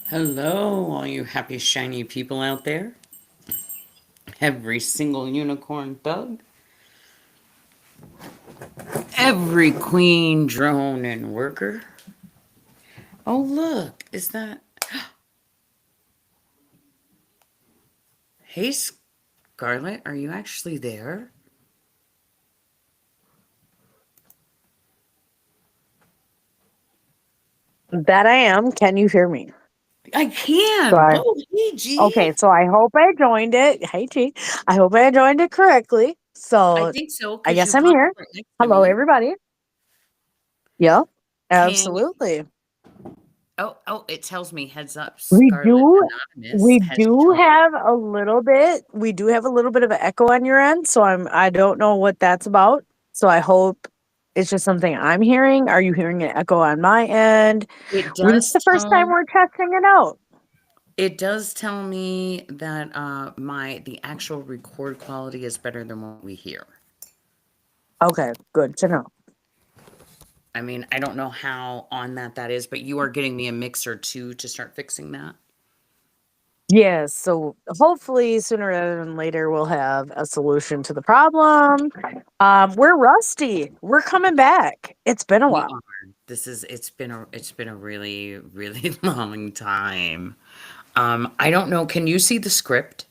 Hello, all you happy, shiny people out there. Every single unicorn thug. Every queen, drone, and worker. Oh, look, is that. Hey, Scarlett, are you actually there? That I am. Can you hear me? I So can. I Oh, hey, G. okay, so I hope I joined it. Hey T. I hope I joined it correctly. I So think so, I because you guess I'm popped here. right next to Hello me. everybody. Yep. Can you. Absolutely. Oh, it tells me heads up. We Scarlet do Anonymous has joined. we do have a little bit of an echo on your end, so I don't know what that's about. So I hope it's just something I'm hearing. Are you hearing an echo on my end? It This is does the first time tell we're testing it out. It does tell me that the actual record quality is better than what we hear. Okay, good to know. I mean, I don't know how on that is, but you are getting me a mixer too to start fixing that. Yes, so hopefully sooner rather than later we'll have a solution to the problem. We're rusty. We're coming back. It's been a We while. are. It's been a really really long time. I don't know. Can you see the script?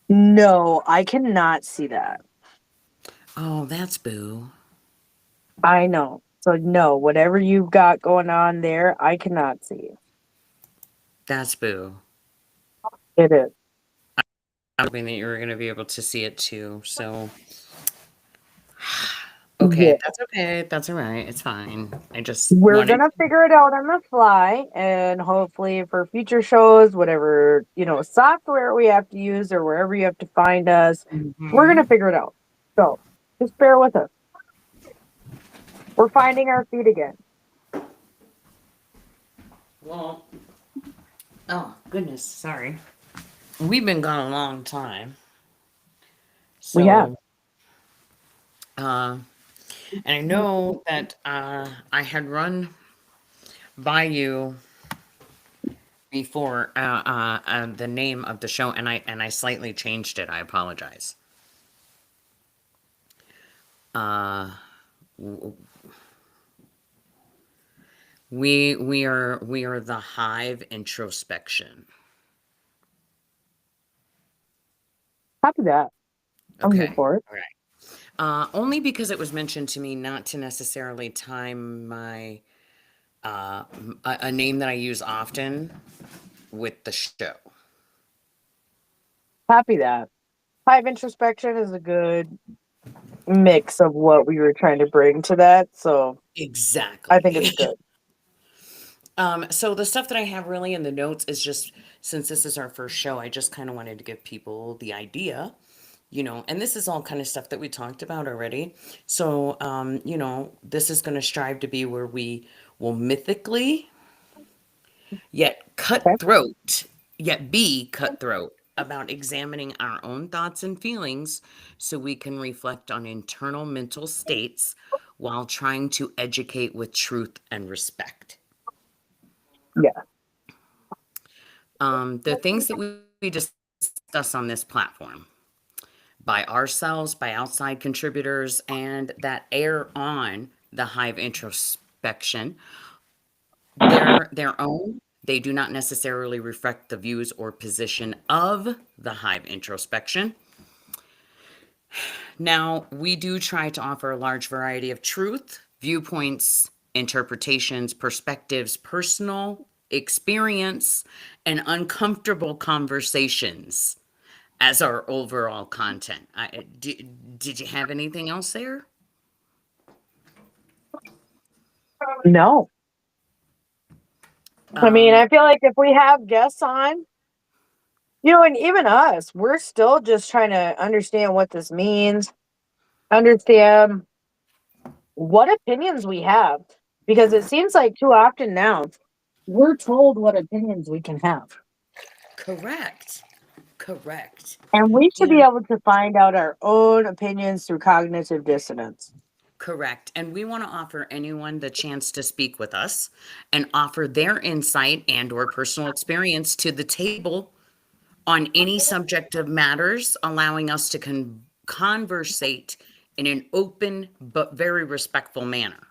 No, I cannot see that. Oh, that's boo. I know. So no, whatever you've got going on there, I cannot see. That's boo. It is. I'm hoping that you were going to be able to see it too. So Yeah. okay, that's okay. That's all right. It's fine. I just We're wanted. gonna figure it out on the fly, and hopefully for future shows, whatever software we have to use or wherever you have to find us, we're gonna Mhm. figure it out. So just bear with us. We're finding our feet again. Well, oh, goodness, sorry. We've been gone a long time. We have. So, uh, and I know that I had run by you before the name of the show, and I slightly changed it. I apologize. Uh, we are the Hive Introspection. Copy that. I'm here Okay. for it. All right. Only because it was mentioned to me not to necessarily time my a name that I use often with the show. Copy that. Hive introspection is a good mix of what we were trying to bring to that. So I think Exactly. it's good. So the stuff that I have really in the notes is just since this is our first show, I just kind of wanted to give people the idea, and this is all kind of stuff that we talked about already. So, this is going to strive to be where we will mythically yet Okay. cutthroat, yet be cutthroat about examining our own thoughts and feelings so we can reflect on internal mental states while trying to educate with truth and respect. Yeah. The things that we discuss on this platform by ourselves, by outside contributors, and that air on the Hive introspection, they're their own. They do not necessarily reflect the views or position of the Hive introspection. Now, we do try to offer a large variety of truth, viewpoints, interpretations, perspectives, personal experience, and uncomfortable conversations as our overall content. Did you have anything else there? No. I mean, Um, I feel like if we have guests on, and even us, we're still just trying to understand what this means, understand what opinions we have, because it seems like too often now we're told what opinions we can have. correct. Correct. And we should be And able to find out our own opinions through cognitive dissonance. Correct. And we want to offer anyone the chance to speak with us and offer their insight and or personal experience to the table on any subject of matters, allowing us to conversate in an open but very respectful manner.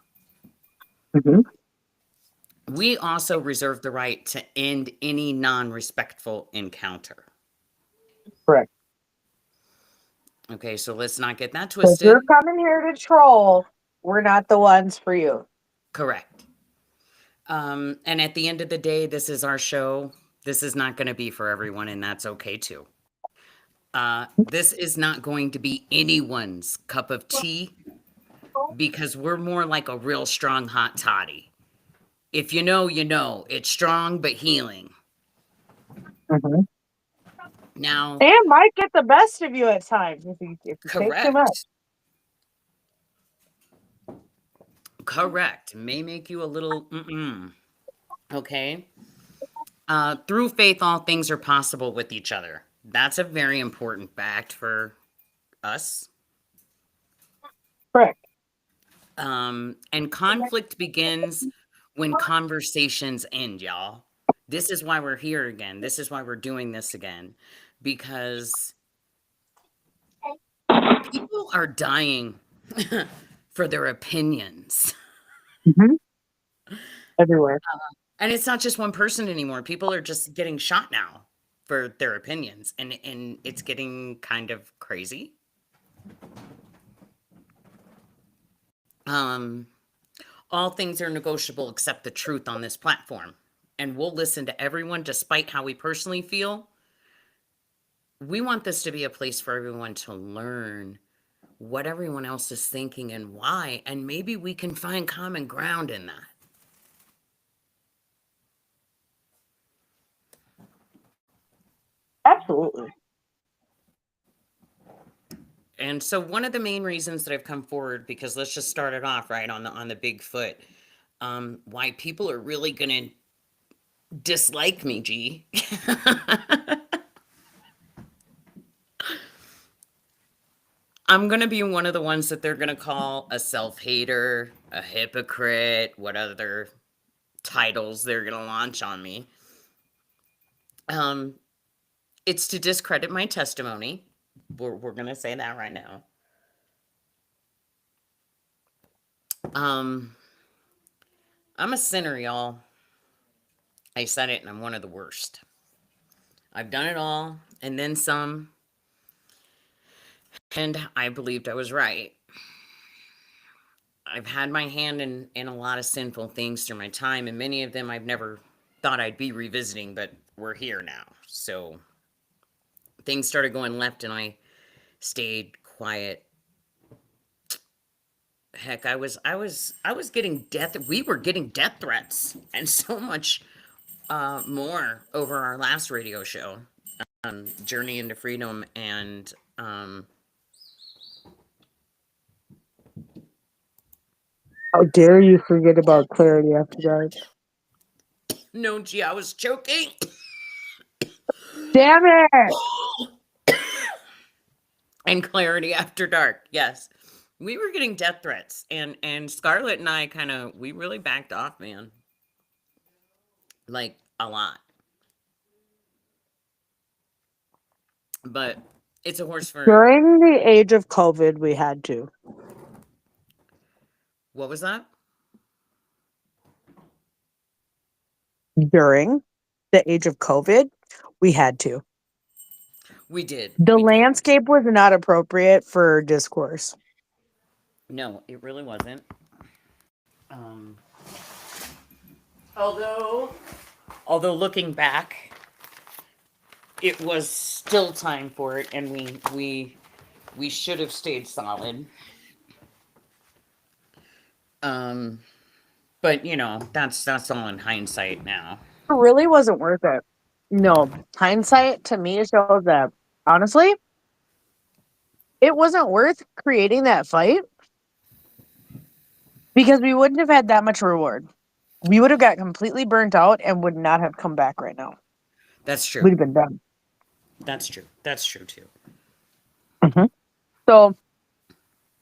Mm-hmm. We also reserve the right to end any non-respectful encounter. Correct. Okay, so let's not get that So if you're twisted. coming here to troll, we're not the ones for you. Correct. And at the end of the day, this is our show. This is not going to be for everyone, and that's okay too. This is not going to be anyone's cup of tea because we're more like a real strong hot toddy. If you know, you know. It's strong but healing. Mm-hmm. Now, And might get the best of you at times if you take too much. correct. Correct. May make you a little, okay. Through faith, all things are possible with each other. That's a very important fact for us. Correct. And conflict begins when conversations end, y'all. This is why we're here again. This is why we're doing this again. Because people are dying for their opinions. Mm-hmm. Everywhere. And it's not just one person anymore. People are just getting shot now for their opinions. And it's getting kind of crazy. All things are negotiable except the truth on this platform. And we'll listen to everyone despite how we personally feel. We want this to be a place for everyone to learn what everyone else is thinking and why. And maybe we can find common ground in that. Absolutely. And so one of the main reasons that I've come forward, because let's just start it off right on the big foot, why people are really gonna dislike me, G. I'm gonna be one of the ones that they're gonna call a self-hater, a hypocrite, what other titles they're gonna launch on me. Um, it's to discredit my testimony. We're gonna say that right now. Um, I'm a sinner, y'all. I said it, and I'm one of the worst. I've done it all, and then some, and I believed I was right. I've had my hand in a lot of sinful things through my time, and many of them I've never thought I'd be revisiting, but we're here now. So things started going left, and I stayed quiet. Heck, I was getting death. We were getting death threats, and so much more over our last radio show, Journey into Freedom, and How dare you forget about clarity after dark? no, gee, I was choking. Damn it! And Clarity After Dark, yes. We were getting death threats, and Scarlett and I we really backed off, man. Like a lot. But it's a horse for During the age of COVID, we had to. what was that? During the age of COVID, we had to. We did. The We did. landscape was not appropriate for discourse. No, it really wasn't. Um, although looking back, it was still time for it, and we should have stayed solid. But that's all in hindsight now. It really wasn't worth it. No, hindsight to me shows that honestly, it wasn't worth creating that fight because we wouldn't have had that much reward. We would have got completely burnt out and would not have come back right now. That's true. We'd have been done. That's true. That's true too. Mm-hmm. So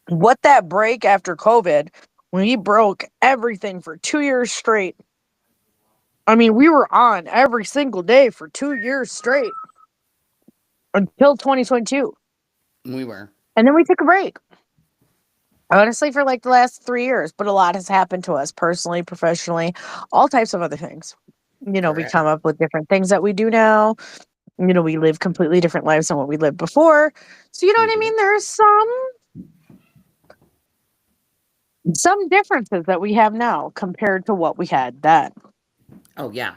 What that break after COVID, when we broke everything for 2 years straight. I mean, we were on every single day for 2 years straight until 2022. We were. And then we took a break. Honestly, for like the last 3 years, but a lot has happened to us personally, professionally, all types of other things. We Correct. come up with different things that we do now. We live completely different lives than what we lived before. So, you know We what I do. mean? There's some differences that we have now compared to what we had then. Oh yeah,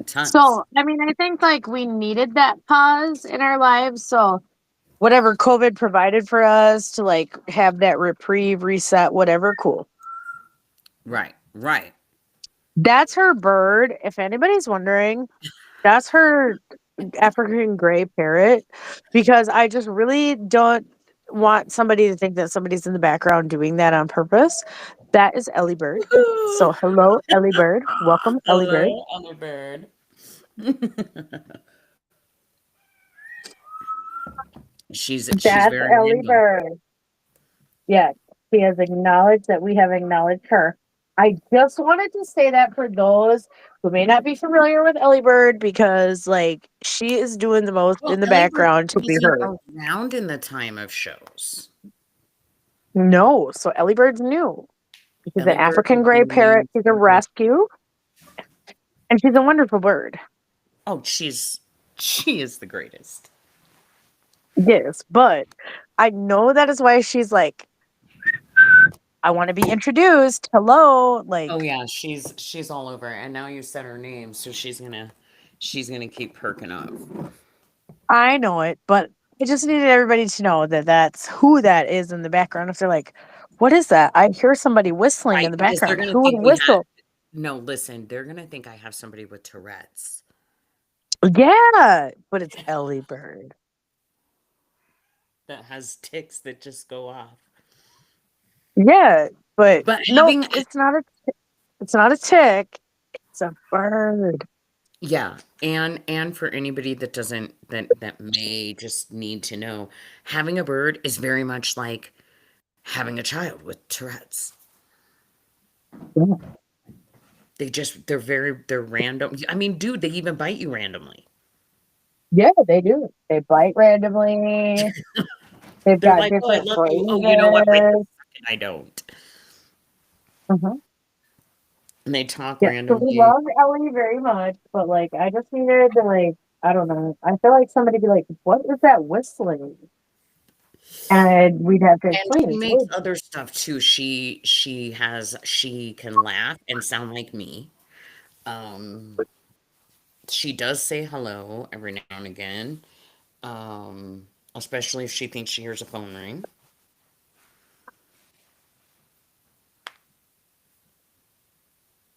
tons. So, I mean, I think like we needed that pause in our lives. So, whatever COVID provided for us to like have that reprieve, reset, whatever, cool. Right. Right. That's her bird. If anybody's wondering, that's her African gray parrot because I just really don't want somebody to think that somebody's in the background doing that on purpose. That is Ellie Bird. So, hello, Ellie Bird. Welcome, Ellie Bird. Hello, other bird. She's That's very Ellie random. Bird. Yes, she has acknowledged that we have acknowledged her. I just wanted to say that for those who may not be familiar with Ellie Bird because, like, she is doing the most Well, in the Ellie Bird background to be wasn't heard. around in the time of shows. No, so Ellie Bird's new. She's an Ellie Bird African would be gray new parrot. She's a for. rescue, and she's a wonderful bird. Oh, she is the greatest. Yes, but I know that is why she's like, I want to be introduced. Hello, Oh like yeah, she's all over. And now you said her name, so she's gonna keep perking up. I know it, but I just needed everybody to know that that's who that is in the background. If they're like, what is that? I hear somebody whistling in Right, the because they're background. gonna Who would think we have. whistle? No, listen, they're gonna think I have somebody with Tourette's. Yeah, but it's Ellie Bird. That has ticks that just go off. Yeah, but But no, having it's not a tick. It's a bird. yeah, and for anybody that doesn't that may just need to know, having a bird is very much like having a child with Tourette's. Yeah, They're random. I mean, dude, they even bite you randomly. yeah, they do. They bite randomly. They've They're got like, "Oh, I different love you." Oh, you know what? Right this phrases. second, I don't. Mhm. And they talk Yeah, so we randomly. love Ellie very much, but like I just needed to like I don't know. I feel like somebody be like, "What is that whistling?" And we'd have to And explain she it. makes other stuff too. She can laugh and sound like me. Um, she does say hello every now and again. Especially if she thinks she hears a phone ring.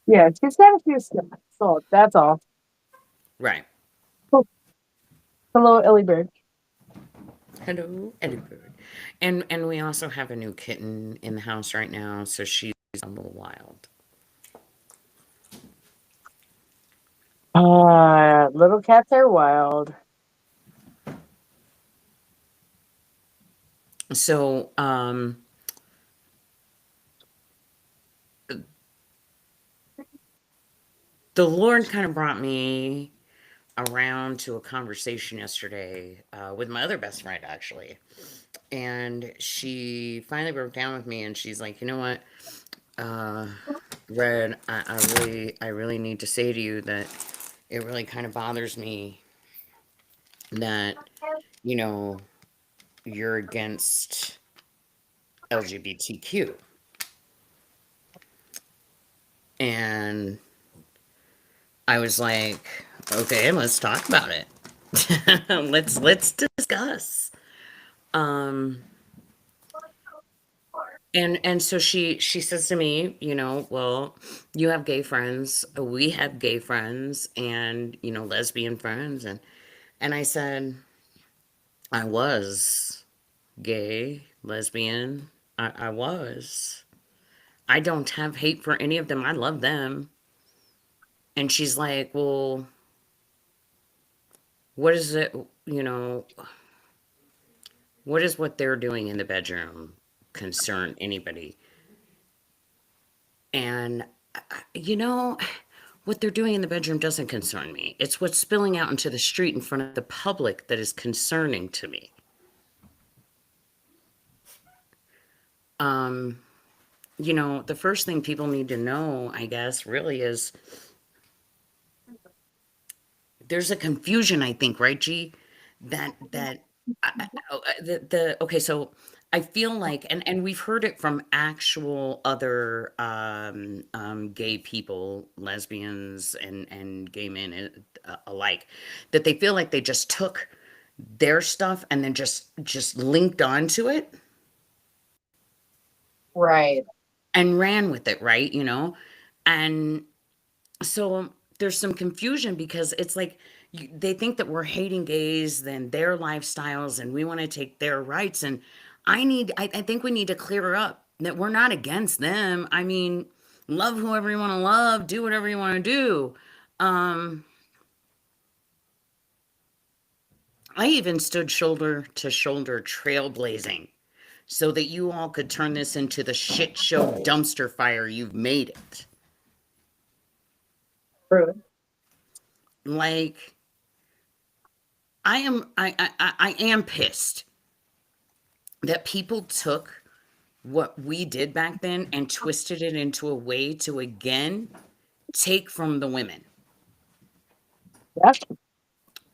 Yeah, she's got a few stuff. So that's all. Right. Oh, hello, Ellie Bird. Hello, Edinburgh. And we also have a new kitten in the house right now, so she's a little wild. Little cats are wild. So, the Lord kind of brought me around to a conversation yesterday with my other best friend, actually. And she finally broke down with me and she's like, you know what? Uh, Red, I really need to say to you that it really kind of bothers me that, you know, you're against LGBTQ. And I was like, okay, let's talk about it. Let's discuss. Um, and so she says to me, well, you have gay friends, we have gay friends, and lesbian friends, and I said I was gay, lesbian. I was. I don't have hate for any of them. I love them. And she's like, well, what is it, you know, what is what they're doing in the bedroom concern anybody. And, you know, what they're doing in the bedroom doesn't concern me. It's what's spilling out into the street in front of the public that is concerning to me. Um, the first thing people need to know, I guess, really is there's a confusion, I think, right, G? That the okay, so I feel like, and we've heard it from actual other gay people, lesbians and gay men alike, that they feel like they just took their stuff and then just linked onto it Right. and ran with it, right? And so there's some confusion because it's like they think that we're hating gays and their lifestyles and we want to take their rights. And I think we need to clear up that we're not against them. I mean, love whoever you want to love, do whatever you want to do. um I even stood shoulder to shoulder trailblazing so that you all could turn this into the shit show dumpster fire you've made it. True. Like, I am pissed that people took what we did back then and twisted it into a way to again take from the women. Yes.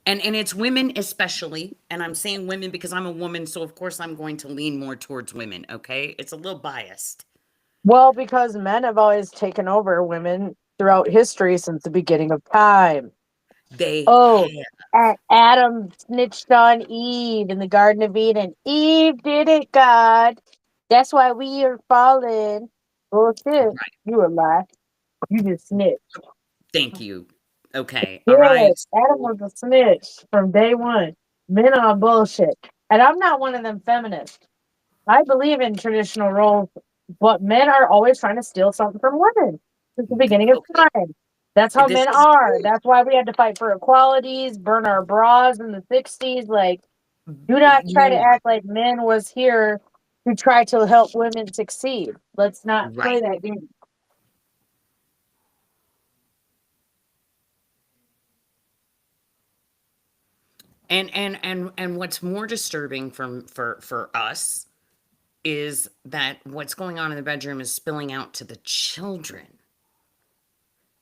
And it's women especially, and I'm saying women because I'm a woman, so of course I'm going to lean more towards women, okay? It's a little biased. Well, because men have always taken over women throughout history since the beginning of time. They Oh, have. Adam snitched on Eve in the Garden of Eden. Eve did it, God. That's why we are fallen. Bullshit. Right. You a lie. You just snitched. Thank you. Okay. All right. Yes, Adam So was a snitch from day one. Men on bullshit. And I'm not one of them feminists. I believe in traditional roles, but men are always trying to steal something from women since the beginning of okay, time. That's how this men is are. true. That's why we had to fight for equalities, burn our bras in the 60s. Like, do not You try know to what? act like men was here to try to help women succeed. Let's not play Right. that game. And what's more disturbing for us is that what's going on in the bedroom is spilling out to the children,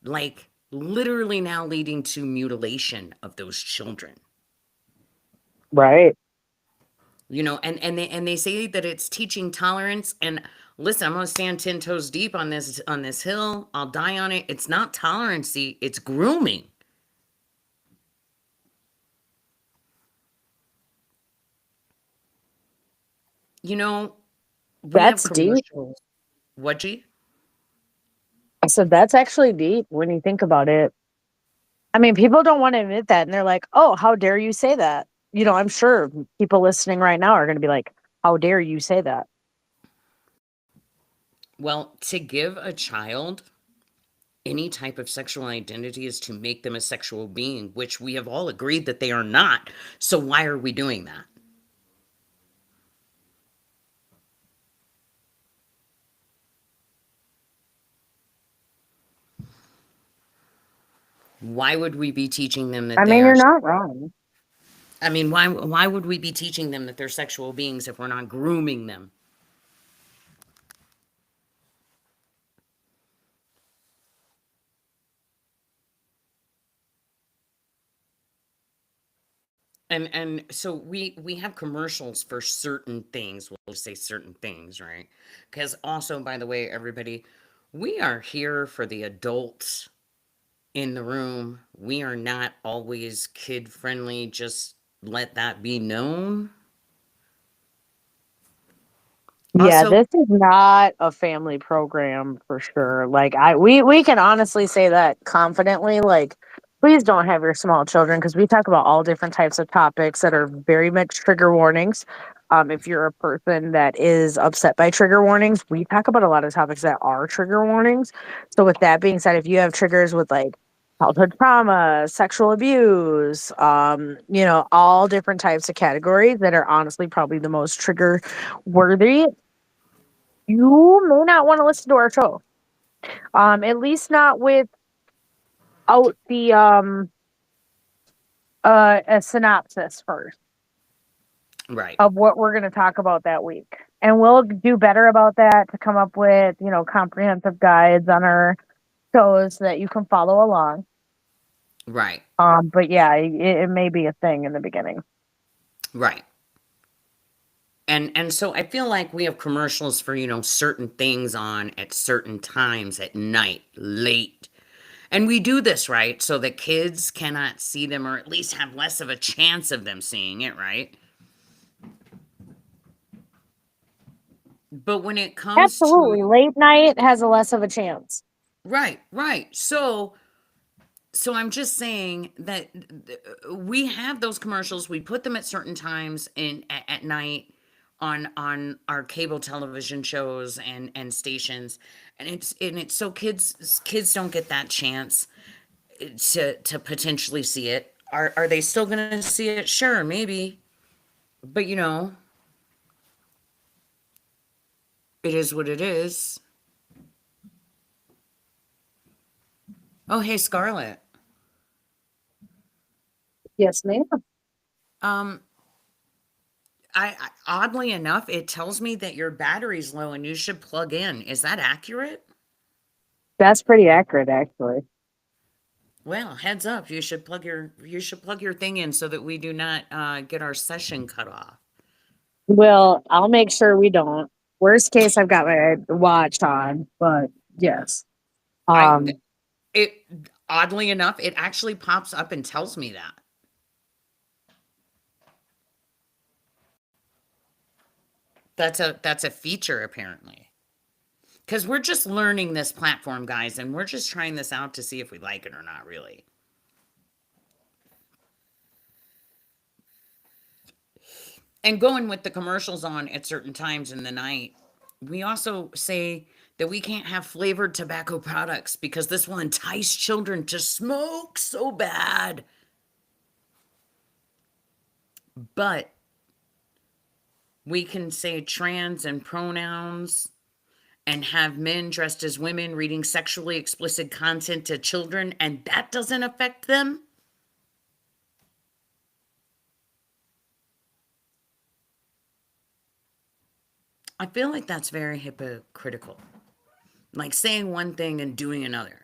like literally now leading to mutilation of those children. Right. And they say that it's teaching tolerance. And listen, I'm gonna stand 10 toes deep on this hill. I'll die on it. It's not tolerancy, it's grooming. You know, we have That's deep. commercials. What, G? I said, that's actually deep when you think about it. I mean, people don't want to admit that. And they're like, oh, how dare you say that? I'm sure people listening right now are going to be like, how dare you say that? Well, to give a child any type of sexual identity is to make them a sexual being, which we have all agreed that they are not. So why are we doing that? Why would we be teaching them that I they mean, are? you're not wrong. I mean, why would we be teaching them that they're sexual beings if we're not grooming them? And so we have commercials for certain things. We'll say certain things, right? Because also, by the way, everybody, we are here for the adults in the room. We are not always kid friendly. Just let that be known. Yeah, Also, this is not a family program for sure. Like we can honestly say that confidently. Like, please don't have your small children because we talk about all different types of topics that are very much trigger warnings. If you're a person that is upset by trigger warnings, we talk about a lot of topics that are trigger warnings. So with that being said, if you have triggers with like childhood trauma, sexual abuse, all different types of categories that are honestly probably the most trigger worthy, you may not want to listen to our show. At least not without the a synopsis first Right. of what we're going to talk about that week. And we'll do better about that to come up with, comprehensive guides on our shows so that you can follow along. Right. But yeah, it may be a thing in the beginning. Right. And so I feel like we have commercials for, certain things on at certain times at night, late. And we do this, right? So that kids cannot see them or at least have less of a chance of them seeing it, right? But when it comes Absolutely. to Late night has a less of a chance. right, right. So I'm just saying that we have those commercials. We put them at certain times at night on our cable television shows and stations, and it's so kids don't get that chance to potentially see it. Are they still gonna see it? Sure, maybe, but it is what it is. Oh, hey, Scarlett. Yes, ma'am. Um, I oddly enough, it tells me that your battery's low and you should plug in. Is that accurate? That's pretty accurate, actually. Well, heads up, you should plug your thing in so that we do not get our session cut off. Well, I'll make sure we don't. Worst case, I've got my watch on, but yes. I Um, it oddly enough, it actually pops up and tells me that. That's a feature apparently. Cuz we're just learning this platform, guys, and we're just trying this out to see if we like it or not, really. And going with the commercials on at certain times in the night, we also say that we can't have flavored tobacco products because this will entice children to smoke so bad. But we can say trans and pronouns and have men dressed as women reading sexually explicit content to children, and that doesn't affect them. I feel like that's very hypocritical. Like saying one thing and doing another.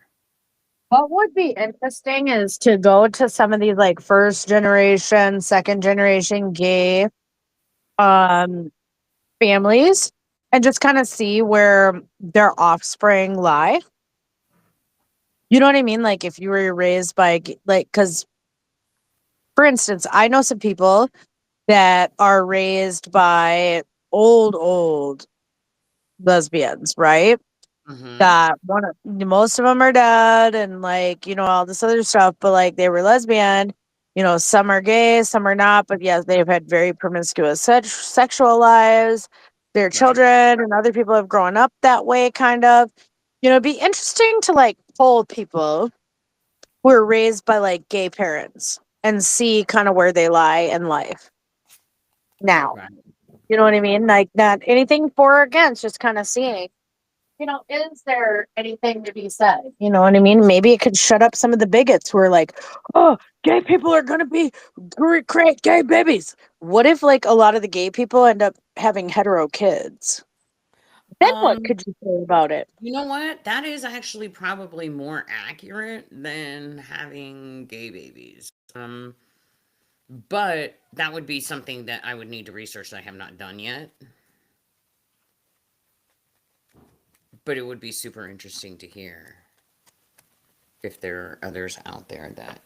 what would be interesting is to go to some of these like first generation, second generation gay um families and just kind of see where their offspring lie. You know what I mean? Like if you were raised by because for instance, I know some people that are raised by old lesbians, right? Mm-hmm. That most of them are dead and like, all this other stuff, but like they were lesbian, some are gay, some are not, but yes, they've had very promiscuous sexual lives. Their Right. children and other people have grown up that way, kind of. It'd be interesting to like poll people who are raised by like gay parents and see kind of where they lie in life now. Right. You know what I mean? Like not anything for or against, just kind of seeing, is there anything to be said? You know what I mean? Maybe it could shut up some of the bigots who are like, oh, gay people are going to create gay babies. What if like a lot of the gay people end up having hetero kids? Then what Um, could you say about it? you know what? That is actually probably more accurate than having gay babies. But that would be something that I would need to research that I have not done yet. But it would be super interesting to hear if there are others out there that.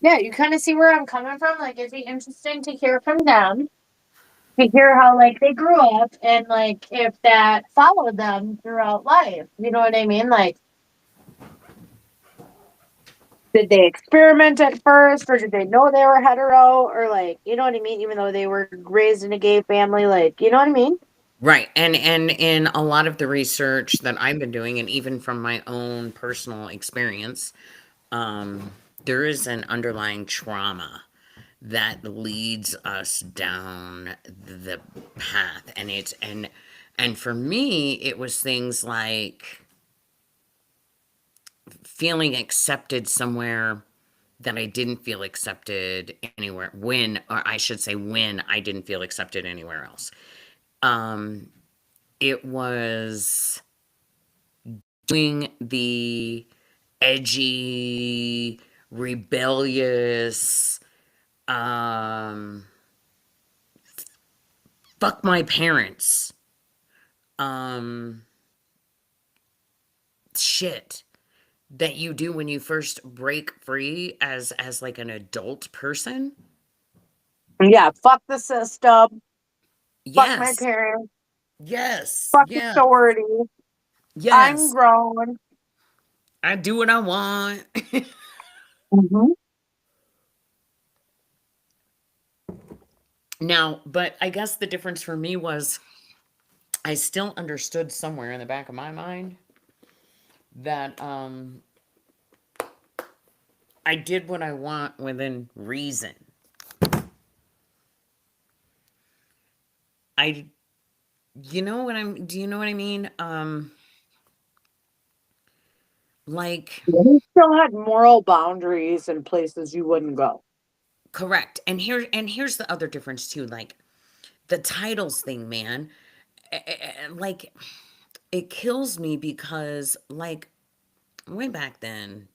Yeah, you kind of see where I'm coming from. Like, it'd be interesting to hear from them, to hear how like they grew up and like if that followed them throughout life. You know what I mean? Like, did they experiment at first, or did they know they were hetero, or like, you know what I mean? Even though they were raised in a gay family, like, you know what I mean? Right. And in a lot of the research that I've been doing, and even from my own personal experience, there is an underlying trauma that leads us down the path, and And for me, it was things like feeling accepted somewhere that I didn't feel accepted anywhere when, or I should say, when I didn't feel accepted anywhere else. Um, it was doing the edgy, rebellious, um, fuck my parents, um, shit that you do when you first break free as like an adult person. Yeah, fuck the system. Fuck my Yes. parents. Yes. Fuck Yeah. authority. I'm Yes. grown. I do what I want. Mhm. Now, but I guess the difference for me was I still understood somewhere in the back of my mind that I did what I want within reason. I do you know what I mean? Like You still had moral boundaries and places you wouldn't go. correct. And here's the other difference too, like the titles thing, man. Like it kills me because like way back then,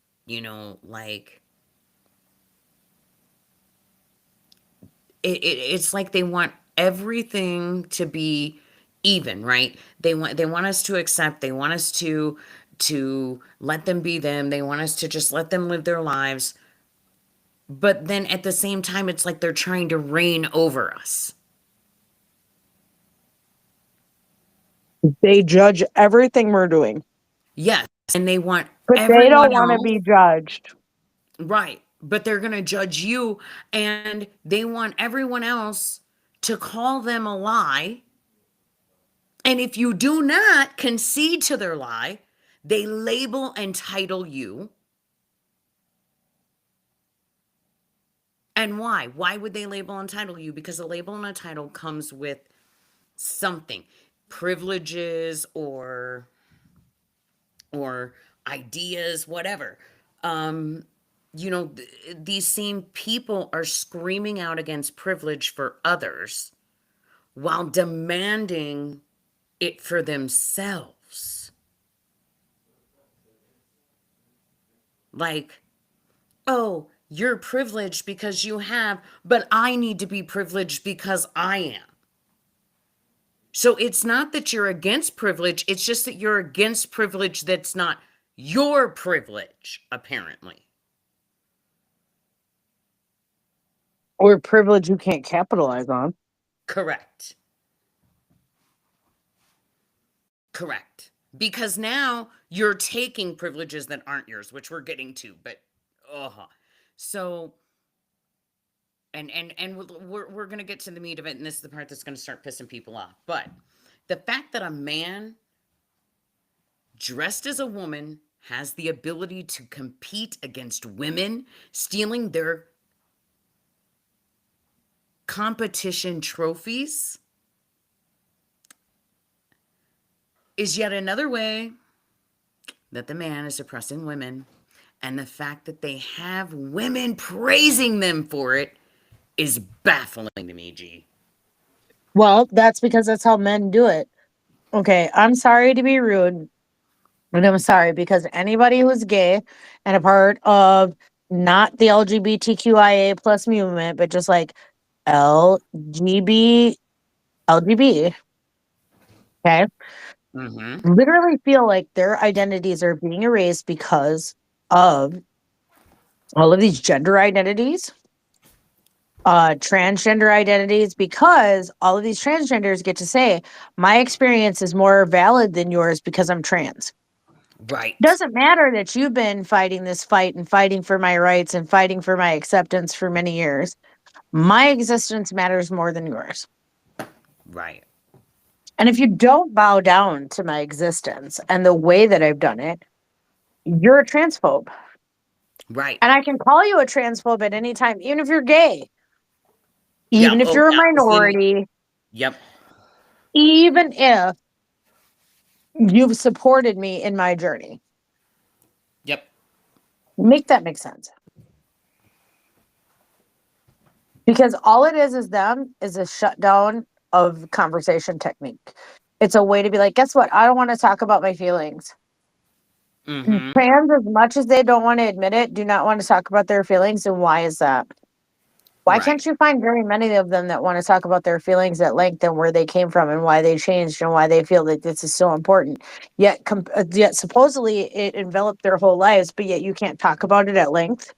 like it's like they want everything to be even, right? They want us to accept, they want us to let them be them, they want us to just let them live their lives, but then at the same time it's like they're trying to reign over us. They judge everything we're doing, Yes, and they want but they don't everyone want to else, be judged. right, but they're going to judge you, and they want everyone else to call them a lie. And if you do not concede to their lie, they label and title you. And why? Why would they label and title you? Because a label and a title comes with something, privileges or ideas, whatever. Um, these same people are screaming out against privilege for others while demanding it for themselves. Like, oh, you're privileged because you have, but I need to be privileged because I am. So it's not that you're against privilege, it's just that you're against privilege that's not your privilege, apparently. Or privilege you can't capitalize on. Correct. Correct. Because now you're taking privileges that aren't yours, which we're getting to, but so and we're going to get to the meat of it, and this is the part that's going to start pissing people off. But the fact that a man dressed as a woman has the ability to compete against women, stealing their competition trophies, is yet another way that the man is oppressing women. And the fact that they have women praising them for it is baffling to me, G. Well, that's because that's how men do it. Okay, I'm sorry to be rude, but I'm sorry because anybody who's gay and a part of not the LGBTQIA plus movement, but just like LGB, LGB, okay, Mm-hmm. literally feel like their identities are being erased because of all of these gender identities, transgender identities, because all of these transgenders get to say, my experience is more valid than yours because I'm trans. Right. Doesn't matter that you've been fighting this fight and fighting for my rights and fighting for my acceptance for many years. My existence matters more than yours. Right. And if you don't bow down to my existence and the way that I've done it, you're a transphobe. Right. And I can call you a transphobe at any time, even if you're gay, Yeah. even if Oh, you're a yeah. minority, Yep. even if you've supported me in my journey. Yep. Make that make sense. Because all it is them is a shutdown of conversation technique. It's a way to be like, guess what? I don't want to talk about my feelings. Mm-hmm. Trans, as much as they don't want to admit it, do not want to talk about their feelings. And why is that? Why Right. can't you find very many of them that want to talk about their feelings at length and where they came from and why they changed and why they feel that this is so important? Yet supposedly it enveloped their whole lives, but yet you can't talk about it at length.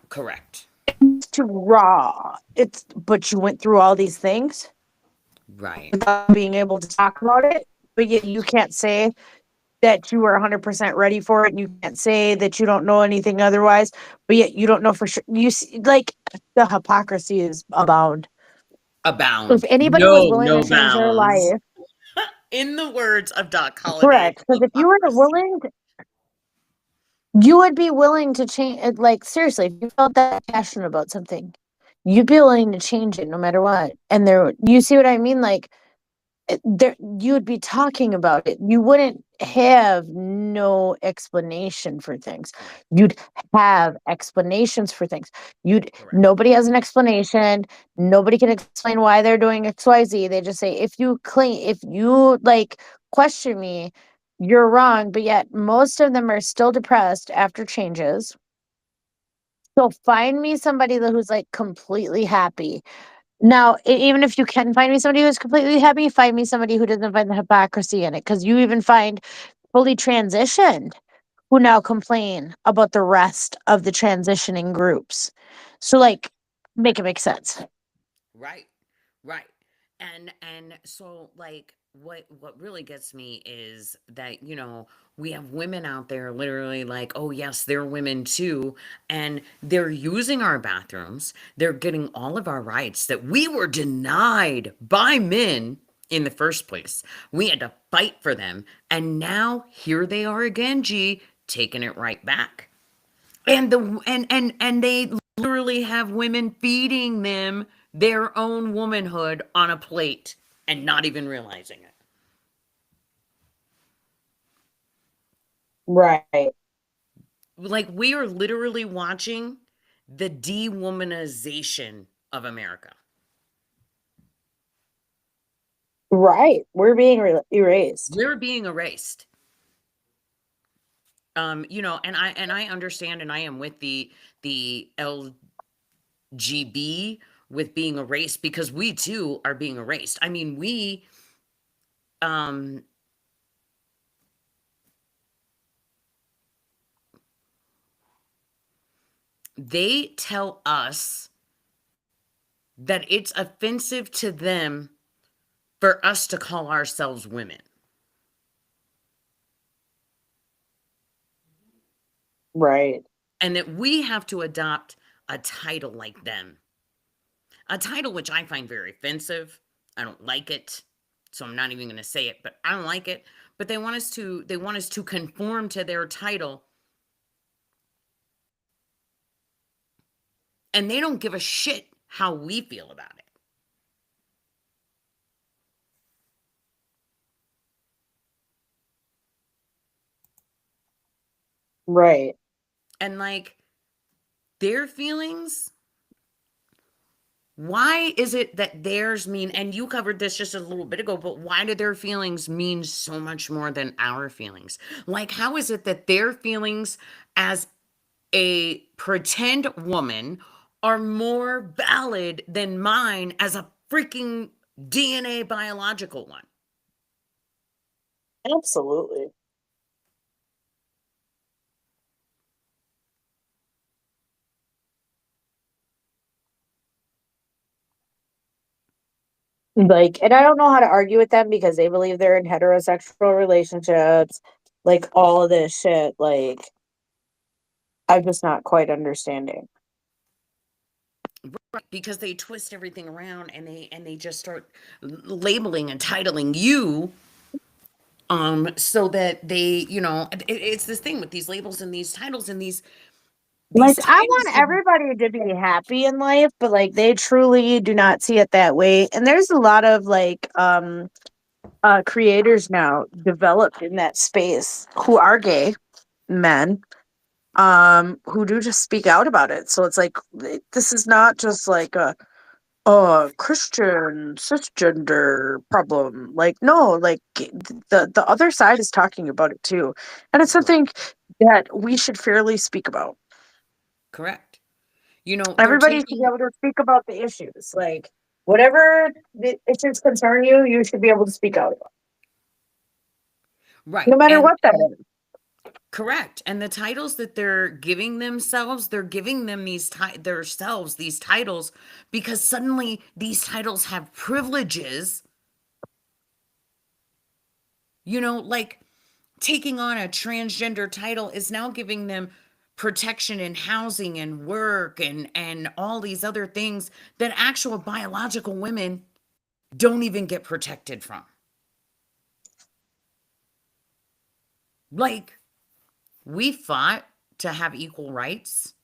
Correct. It's too raw. But you went through all these things Right. without being able to talk about it, but yet you can't say that you are 100% ready for it. And you can't say that you don't know anything otherwise, but yet you don't know for sure. You see, like, the hypocrisy is abound. If Abound. anybody was No, willing to no change their bounds. life, In the words of Doc Holliday, correct. Because if you were hypocrisy. willing, you would be willing to change it. Like, seriously, if you felt that passionate about something, you'd be willing to change it no matter what. And you see what I mean? Like, there, you would be talking about it. You wouldn't have no explanation for things. You'd have explanations for things. Correct. Nobody has an explanation. Nobody can explain why they're doing XYZ. They just say, if you like question me, you're wrong. But yet most of them are still depressed after changes. So find me somebody who's like completely happy. Now, even if you can find me somebody who's completely happy, find me somebody who doesn't find the hypocrisy in it. Because you even find fully transitioned who now complain about the rest of the transitioning groups. So, like, make it make sense. Right. Right. And so like what really gets me is that, we have women out there literally like, "Oh yes, they're women too." And they're using our bathrooms. They're getting all of our rights that we were denied by men in the first place. We had to fight for them. And now here they are again, G, taking it right back. And they literally have women feeding them their own womanhood on a plate and not even realizing it. Right. Like we are literally watching the dewomanization of America. Right. We're being erased. We're being erased. And I understand, and I am with the LGB with being erased because we too are being erased. I mean, um they tell us that it's offensive to them for us to call ourselves women. Right. And that we have to adopt a title like them. A title which I find very offensive. I don't like it. So I'm not even going to say it, but I don't like it. But they want us to conform to their title. And they don't give a shit how we feel about it. Right. And like their feelings, why is it that theirs mean, and you covered this just a little bit ago, but why do their feelings mean so much more than our feelings? Like, how is it that their feelings as a pretend woman are more valid than mine as a freaking DNA biological one? Absolutely. Like, and I don't know how to argue with them because they believe they're in heterosexual relationships, like all of this shit. Like, I'm just not quite understanding. Right, because they twist everything around and they just start labeling and titling you so that it's this thing with these labels and these titles and these Like, I titles want give. everybody to be happy in life, but like they truly do not see it that way. And there's a lot of like creators now developed in that space who are gay men, who do just speak out about it. So it's like this is not just like a Christian cisgender problem. Like no, like the other side is talking about it too, and it's Correct. something that we should fairly speak about. Correct. You know, they're Everybody should be taking able to speak about the issues. Like whatever the issues concern you, you should be able to speak out about, right. no matter And what that is. correct. And the titles that they're giving themselves, they're giving them themselves these titles because suddenly these titles have privileges, like taking on a transgender title is now giving them protection in housing and work and all these other things that actual biological women don't even get protected from. Like, we fought to have equal rights.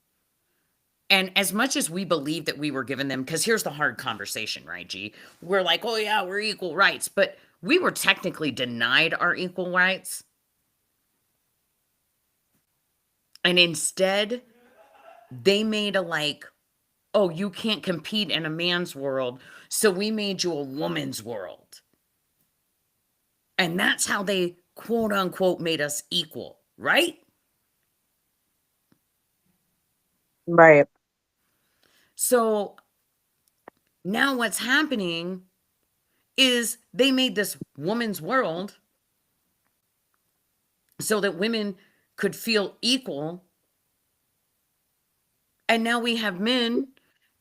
And as much as we believe that we were given them, because here's the hard conversation, right, G? We're like, oh, yeah, we're equal rights. But we were technically denied our equal rights. And instead, they made a like, oh, you can't compete in a man's world. So we made you a woman's world. And that's how they quote unquote made us equal, right? Right. So now what's happening is they made this woman's world so that women could feel equal. And now we have men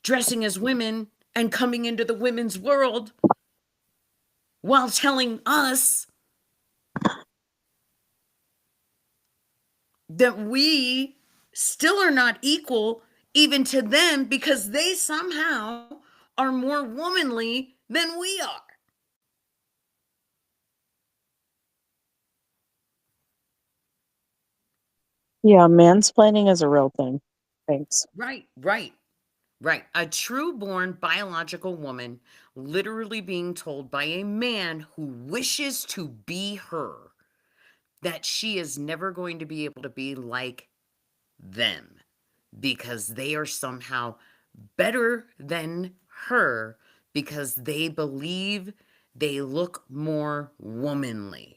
dressing as women and coming into the women's world while telling us that we still are not equal even to them because they somehow are more womanly than we are. Yeah, mansplaining is a real thing. Thanks. Right, right, right. A true born biological woman literally being told by a man who wishes to be her that she is never going to be able to be like them because they are somehow better than her because they believe they look more womanly.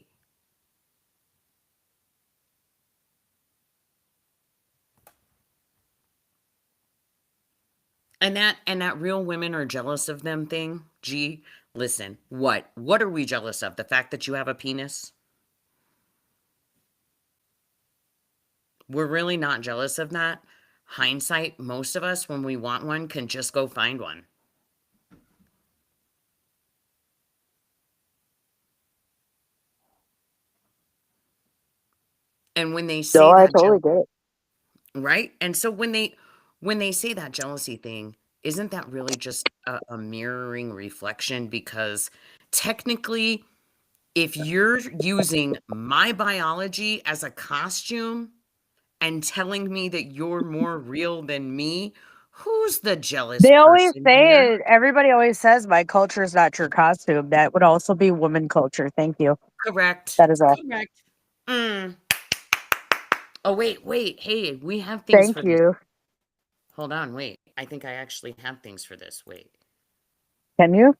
And that real women are jealous of them thing. Gee, listen, what are we jealous of? The fact that you have a penis? We're really not jealous of that. Hindsight, most of us, when we want one, can just go find one. And when they No, say I that, totally get it. right? And so when they say that jealousy thing, isn't that really just a mirroring reflection? Because technically, if you're using my biology as a costume and telling me that you're more real than me, who's the jealous They always person say here? it. Everybody always says my culture is not your costume. That would also be woman culture. Thank you. Correct. That is all. Correct. Mm. Oh, wait, wait. Hey, we have things Thank for this. you. Hold on, wait. I think I actually have things for this. Wait. Can you?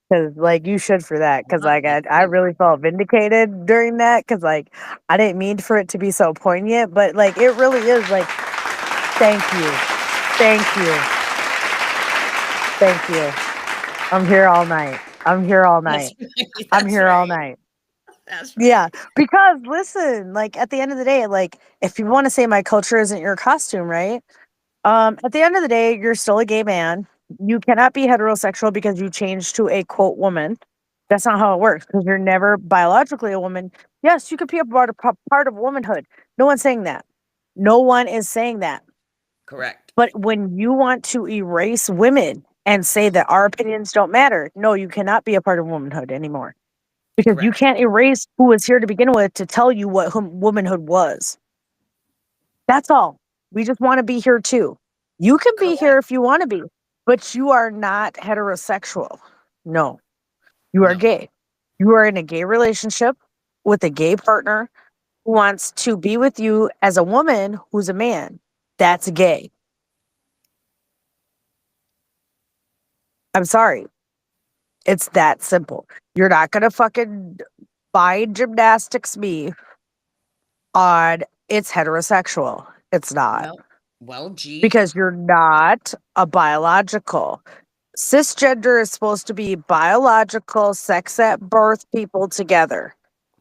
Because like you should for that. Hold Because on. like Let's I see. really felt vindicated during that. Because like I didn't mean for it to be so poignant, but like it really is. Like thank you, thank you, thank you. I'm here all night. I'm here all That's night. right. I'm That's here all right. night. That's Yeah, right. because listen, like at the end of the day, like if you want to say my culture isn't your costume, right? At the end of the day, you're still a gay man. You cannot be heterosexual because you changed to a quote woman. That's not how it works because you're never biologically a woman. Yes, you could be a part of womanhood. No one's saying that. No one is saying that. Correct. But when you want to erase women and say that our opinions don't matter, no, you cannot be a part of womanhood anymore because you Correct. can't erase who was here to begin with to tell you what womanhood was. That's all. We just want to be here too. You can be here Correct. if you want to be, but you are not heterosexual. No, you are No. gay. You are in a gay relationship with a gay partner who wants to be with you as a woman who's a man. That's gay. I'm sorry. It's that simple. You're not going to fucking buy gymnastics me on it's heterosexual. It's not. Well, gee, Because you're not a biological. Cisgender is supposed to be biological, sex at birth people together,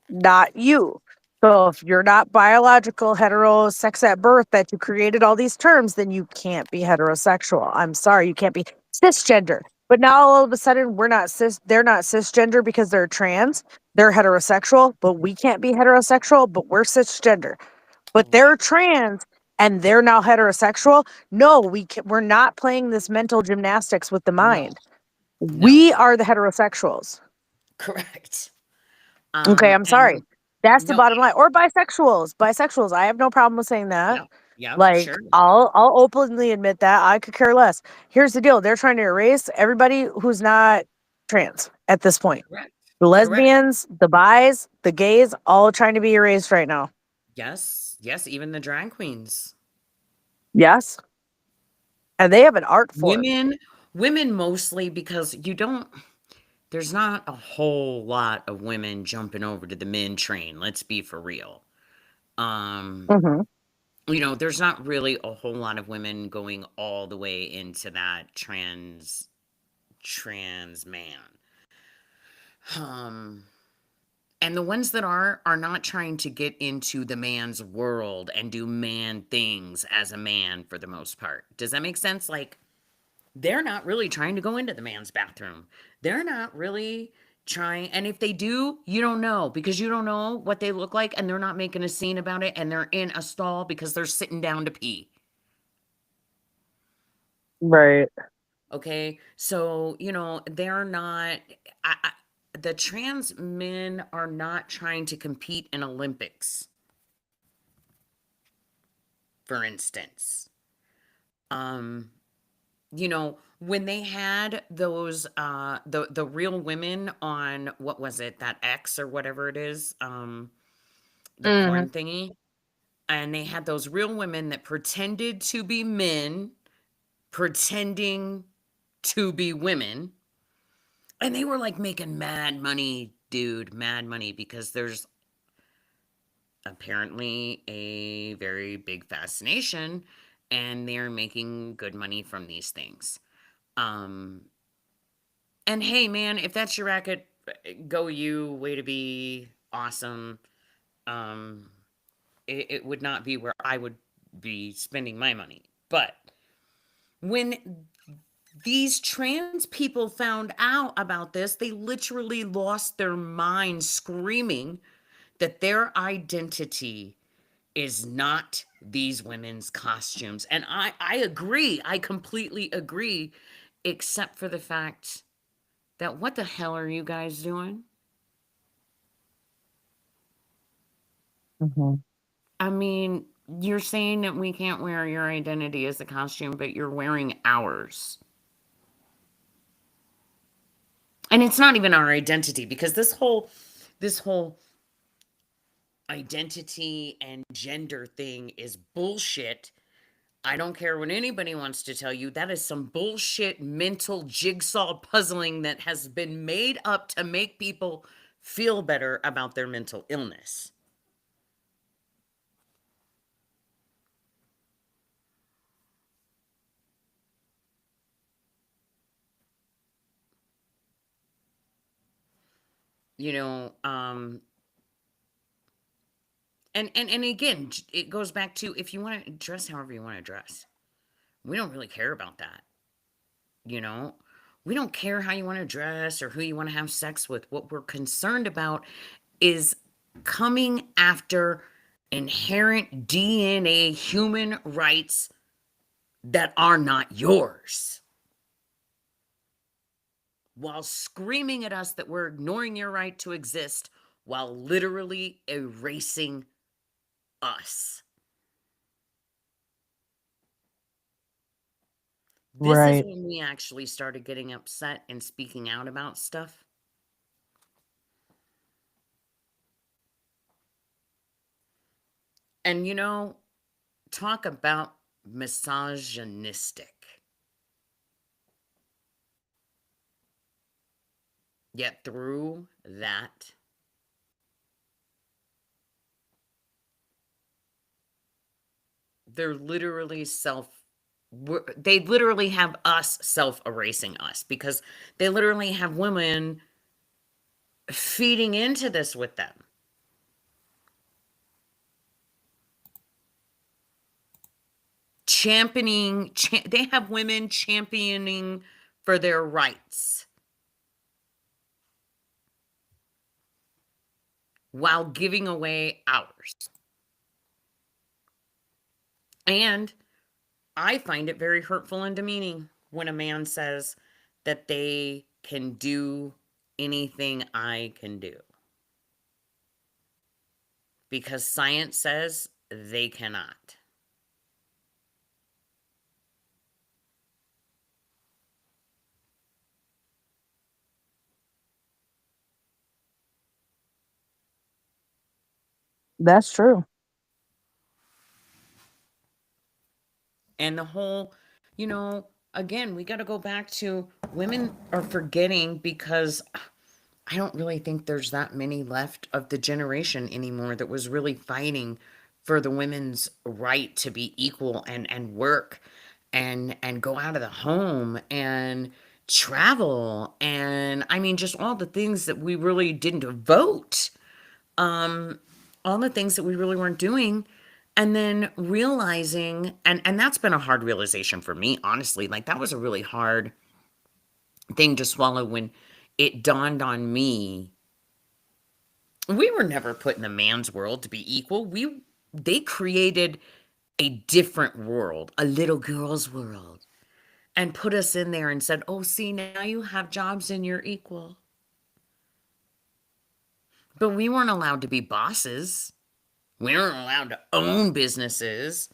not you. So if you're not biological, hetero, sex at birth, that you created all these terms, then you can't be heterosexual. I'm sorry, you can't be cisgender. But now all of a sudden they're not cisgender because they're trans. They're heterosexual, but we can't be heterosexual, but we're cisgender. But right. they're trans and they're now heterosexual. No, we're not playing this mental gymnastics with the No, mind. no, We are the heterosexuals. correct. Okay, I'm sorry. And That's the no, bottom line. Or bisexuals. Bisexuals. I have no problem with saying that. yeah, yeah, Like, sure. I'll openly admit that. I could care less. Here's the deal. They're trying to erase everybody who's not trans at this point. Correct. The Correct. lesbians, the bis, the gays, all trying to be erased right now. Yes, yes, even the drag queens. Yes. And they have an art form. Women, women mostly because there's not a whole lot of women jumping over to the men train. Let's be for real. Um, Hmm. there's not really a whole lot of women going all the way into that trans man. Um, and the ones that are not trying to get into the man's world and do man things as a man for the most part. Does that make sense? Like they're not really trying to go into the man's bathroom. They're not really trying. And if they do, you don't know because you don't know what they look like and they're not making a scene about it and they're in a stall because they're sitting down to pee. Right. Okay. So, they're not, the trans men are not trying to compete in Olympics, for instance. Um, when they had those the real women on what was it, that X or whatever it is, the Hmm. porn thingy, and they had those real women that pretended to be men pretending to be women, and they were like making mad money, dude, mad money, because there's apparently a very big fascination and they're making good money from these things. um And hey, man, if that's your racket, go you. Way to be awesome. Um, it would not be where I would be spending my money. But when these trans people found out about this, they literally lost their minds screaming that their identity is not these women's costumes. And I agree. I completely agree, except for the fact that what the hell are you guys doing? Hmm. I mean, you're saying that we can't wear your identity as a costume, but you're wearing ours. And it's not even our identity because this whole identity and gender thing is bullshit. I don't care what anybody wants to tell you. That is some bullshit mental jigsaw puzzling that has been made up to make people feel better about their mental illness. You know, and again, it goes back to if you want to dress however you want to dress. We don't really care about that, you know? We don't care how you want to dress or who you want to have sex with. What we're concerned about is coming after inherent DNA human rights that are not yours while screaming at us that we're ignoring your right to exist while literally erasing us. This is Right. when we actually started getting upset and speaking out about stuff. And, talk about misogynistic. Yet through that, they're literally they literally have us self-erasing us, because they literally have women feeding into this with them. They have women championing for their rights while giving away ours. And I find it very hurtful and demeaning when a man says that they can do anything I can do, because science says they cannot. That's true. And the whole, again, we got to go back to women are forgetting, because I don't really think there's that many left of the generation anymore that was really fighting for the women's right to be equal and work and go out of the home and travel, and I mean just all the things that we really didn't vote, all the things that we really weren't doing. And then realizing, and that's been a hard realization for me, honestly. Like, that was a really hard thing to swallow when it dawned on me. We were never put in the man's world to be equal. They created a different world, a little girl's world, and put us in there and said, "Oh, see, now you have jobs and you're equal." But we weren't allowed to be bosses. We weren't allowed to own businesses.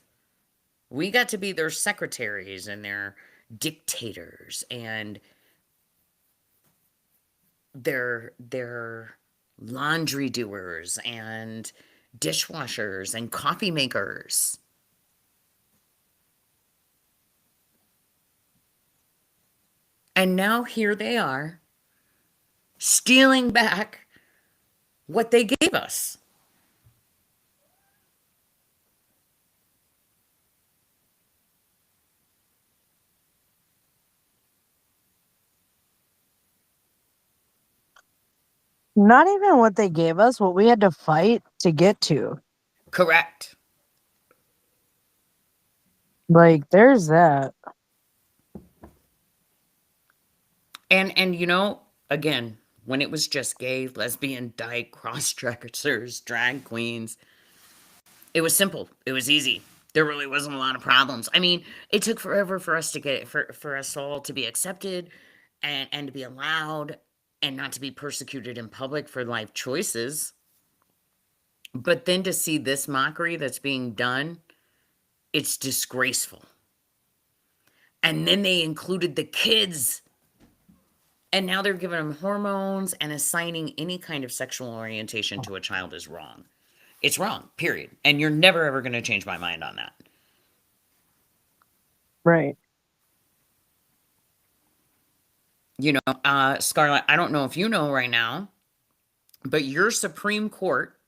We got to be their secretaries and their dictators and their laundry doers and dishwashers and coffee makers. And now here they are, stealing back what they gave us. Not even what they gave us, what we had to fight to get to. Correct. Like, there's that. And again, when it was just gay, lesbian, dyke, cross-dressers, drag queens, it was simple. It was easy. There really wasn't a lot of problems. I mean, it took forever for us to get for us all to be accepted and to be allowed and not to be persecuted in public for life choices. But then to see this mockery that's being done, it's disgraceful. And then they included the kids. And now they're giving them hormones, and assigning any kind of sexual orientation to a child is wrong. It's wrong, period. And you're never ever going to change my mind on that. Right. Scarlett, I don't know if you know right now, but your Supreme Court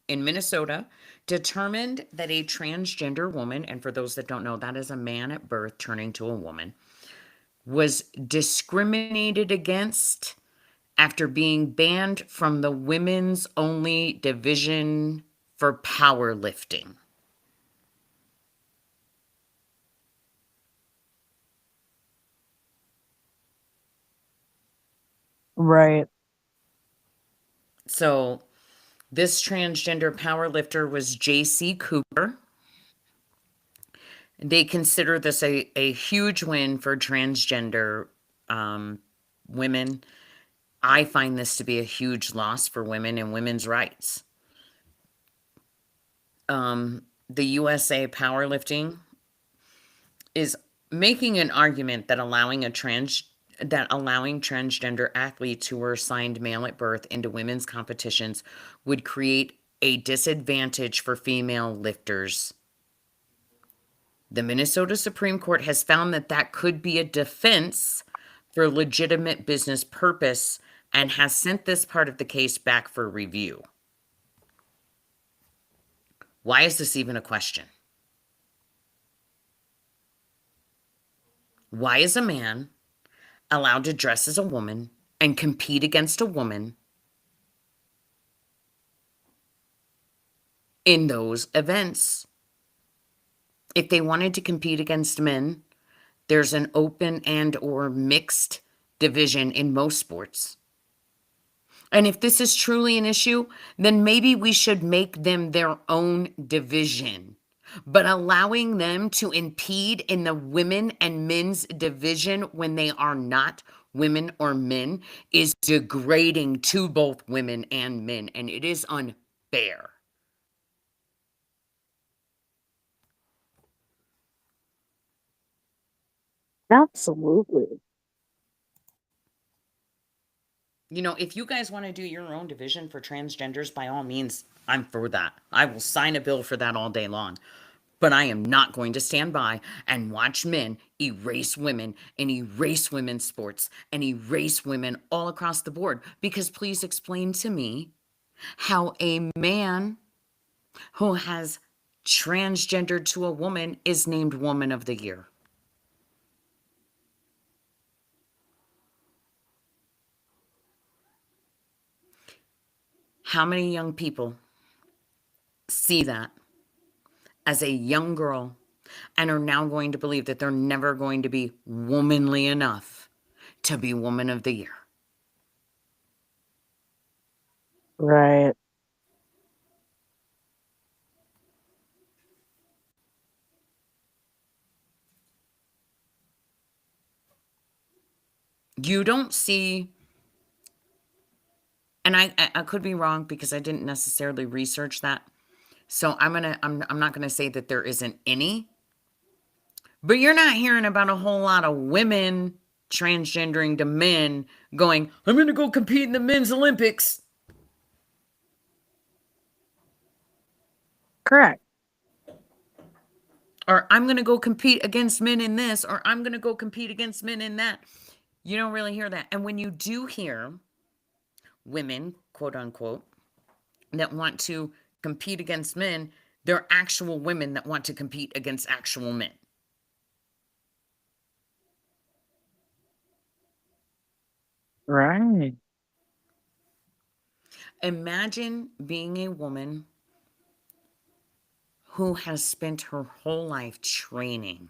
in Minnesota determined that a transgender woman, and for those that don't know, that is a man at birth turning to a woman, was discriminated against after being banned from the women's only division for powerlifting. Right. So this transgender powerlifter was J.C. Cooper. They consider this a huge win for transgender women. I find this to be a huge loss for women and women's rights. The USA Powerlifting is making an argument that allowing transgender athletes who were assigned male at birth into women's competitions would create a disadvantage for female lifters. The Minnesota Supreme Court has found that that could be a defense for legitimate business purpose and has sent this part of the case back for review. Why is this even a question? Why is a man allowed to dress as a woman and compete against a woman in those events? If they wanted to compete against men, there's an open and or mixed division in most sports. And if this is truly an issue, then maybe we should make them their own division. But allowing them to impede in the women and men's division when they are not women or men is degrading to both women and men, and it is unfair. Absolutely. You know, if you guys want to do your own division for transgenders, by all means, I'm for that. I will sign a bill for that all day long. But I am not going to stand by and watch men erase women and erase women's sports and erase women all across the board. Because please explain to me how a man who has transgendered to a woman is named Woman of the Year. How many young people see that as a young girl and are now going to believe that they're never going to be womanly enough to be Woman of the Year? Right. You don't see, and I could be wrong because I didn't necessarily research that. So I'm not gonna say that there isn't any, but you're not hearing about a whole lot of women transgendering to men going, I'm gonna go compete in the men's Olympics. Correct. Or I'm gonna go compete against men in this, or I'm gonna go compete against men in that. You don't really hear that. And when you do hear women, quote unquote, that want to compete against men, they're actual women that want to compete against actual men. Right. Imagine being a woman who has spent her whole life training,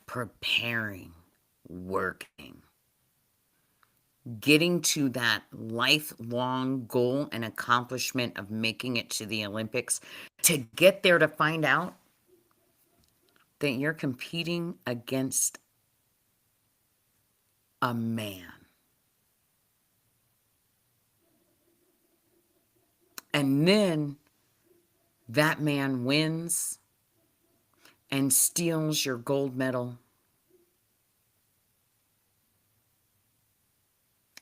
preparing, working, getting to that lifelong goal and accomplishment of making it to the Olympics, to get there to find out that you're competing against a man. And then that man wins and steals your gold medal.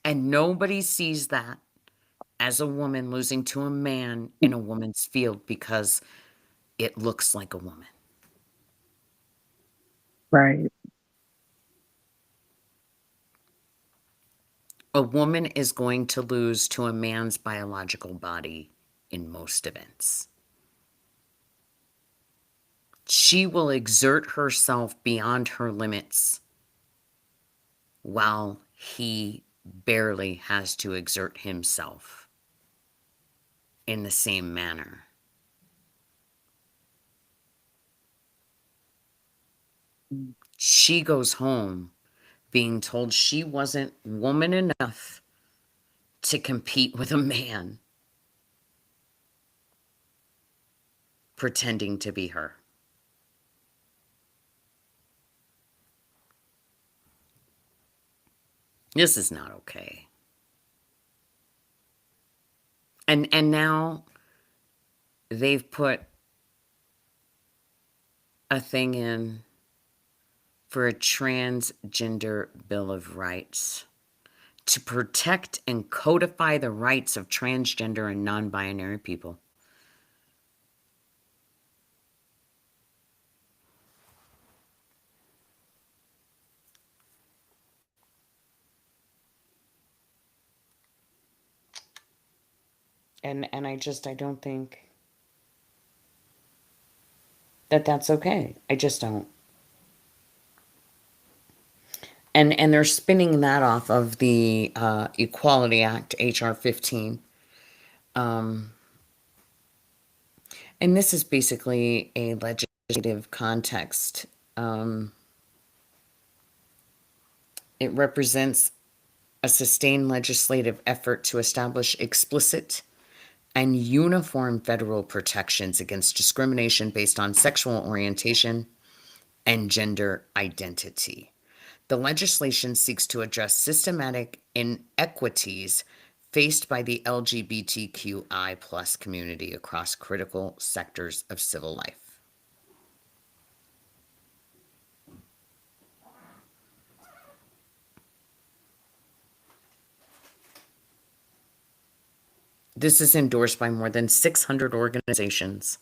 And nobody sees that as a woman losing to a man in a woman's field because it looks like a woman. Right. A woman is going to lose to a man's biological body in most events. She will exert herself beyond her limits while he barely has to exert himself in the same manner. She goes home being told she wasn't woman enough to compete with a man pretending to be her. This is not okay. And now they've put a thing in for a transgender bill of rights to protect and codify the rights of transgender and non-binary people. And I don't think that that's okay. I just don't. And they're spinning that off of the Equality Act, HR 15. And this is basically a legislative context. It represents a sustained legislative effort to establish explicit and uniform federal protections against discrimination based on sexual orientation and gender identity. The legislation seeks to address systematic inequities faced by the LGBTQI plus community across critical sectors of civil life. This is endorsed by more than 600 organizations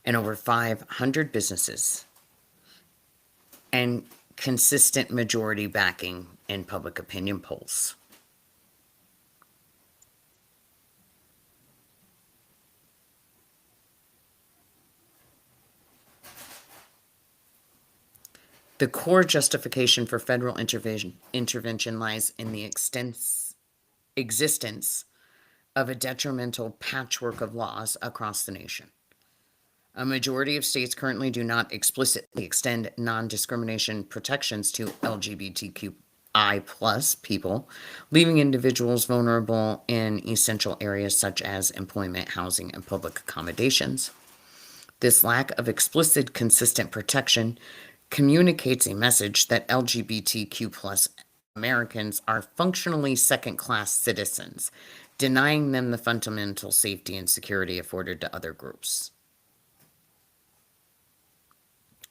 and over 500 businesses, and consistent majority backing in public opinion polls. The core justification for federal intervention lies in the existence of a detrimental patchwork of laws across the nation. A majority of states currently do not explicitly extend non-discrimination protections to LGBTQI plus people, leaving individuals vulnerable in essential areas such as employment, housing, and public accommodations. This lack of explicit, consistent protection communicates a message that LGBTQ plus Americans are functionally second-class citizens, denying them the fundamental safety and security afforded to other groups.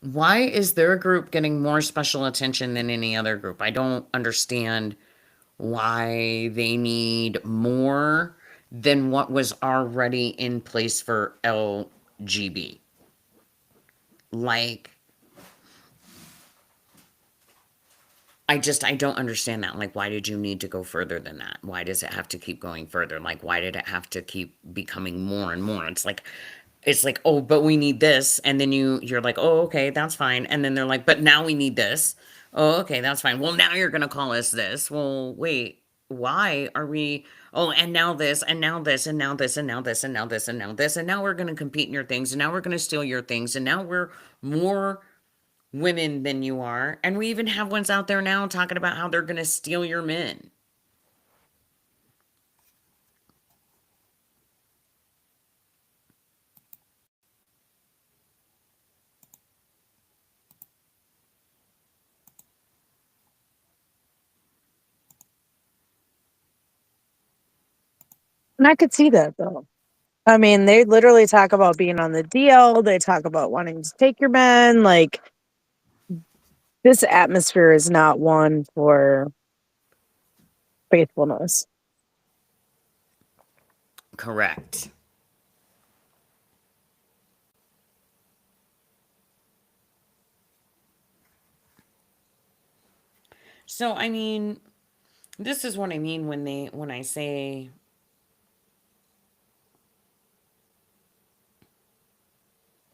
Why is their group getting more special attention than any other group? I don't understand why they need more than what was already in place for LGB. Like, I don't understand that. Like, why did you need to go further than that? Why does it have to keep going further? Like, why did it have to keep becoming more and more? It's like, oh, but we need this. And then you're like, oh, okay, that's fine. And then they're like, but now we need this. Oh, okay, that's fine. Well, now you're going to call us this. Well, wait, why are we, oh, and now this, and now this, and now this, and now this, and now this, and now this, and now we're going to compete in your things, and now we're going to steal your things, and now we're more women than you are. And we even have ones out there now talking about how they're going to steal your men. And I could see that though. I mean, they literally talk about being on the DL. They talk about wanting to take your men. Like, this atmosphere is not one for faithfulness. Correct. So, I mean, this is what I mean when I say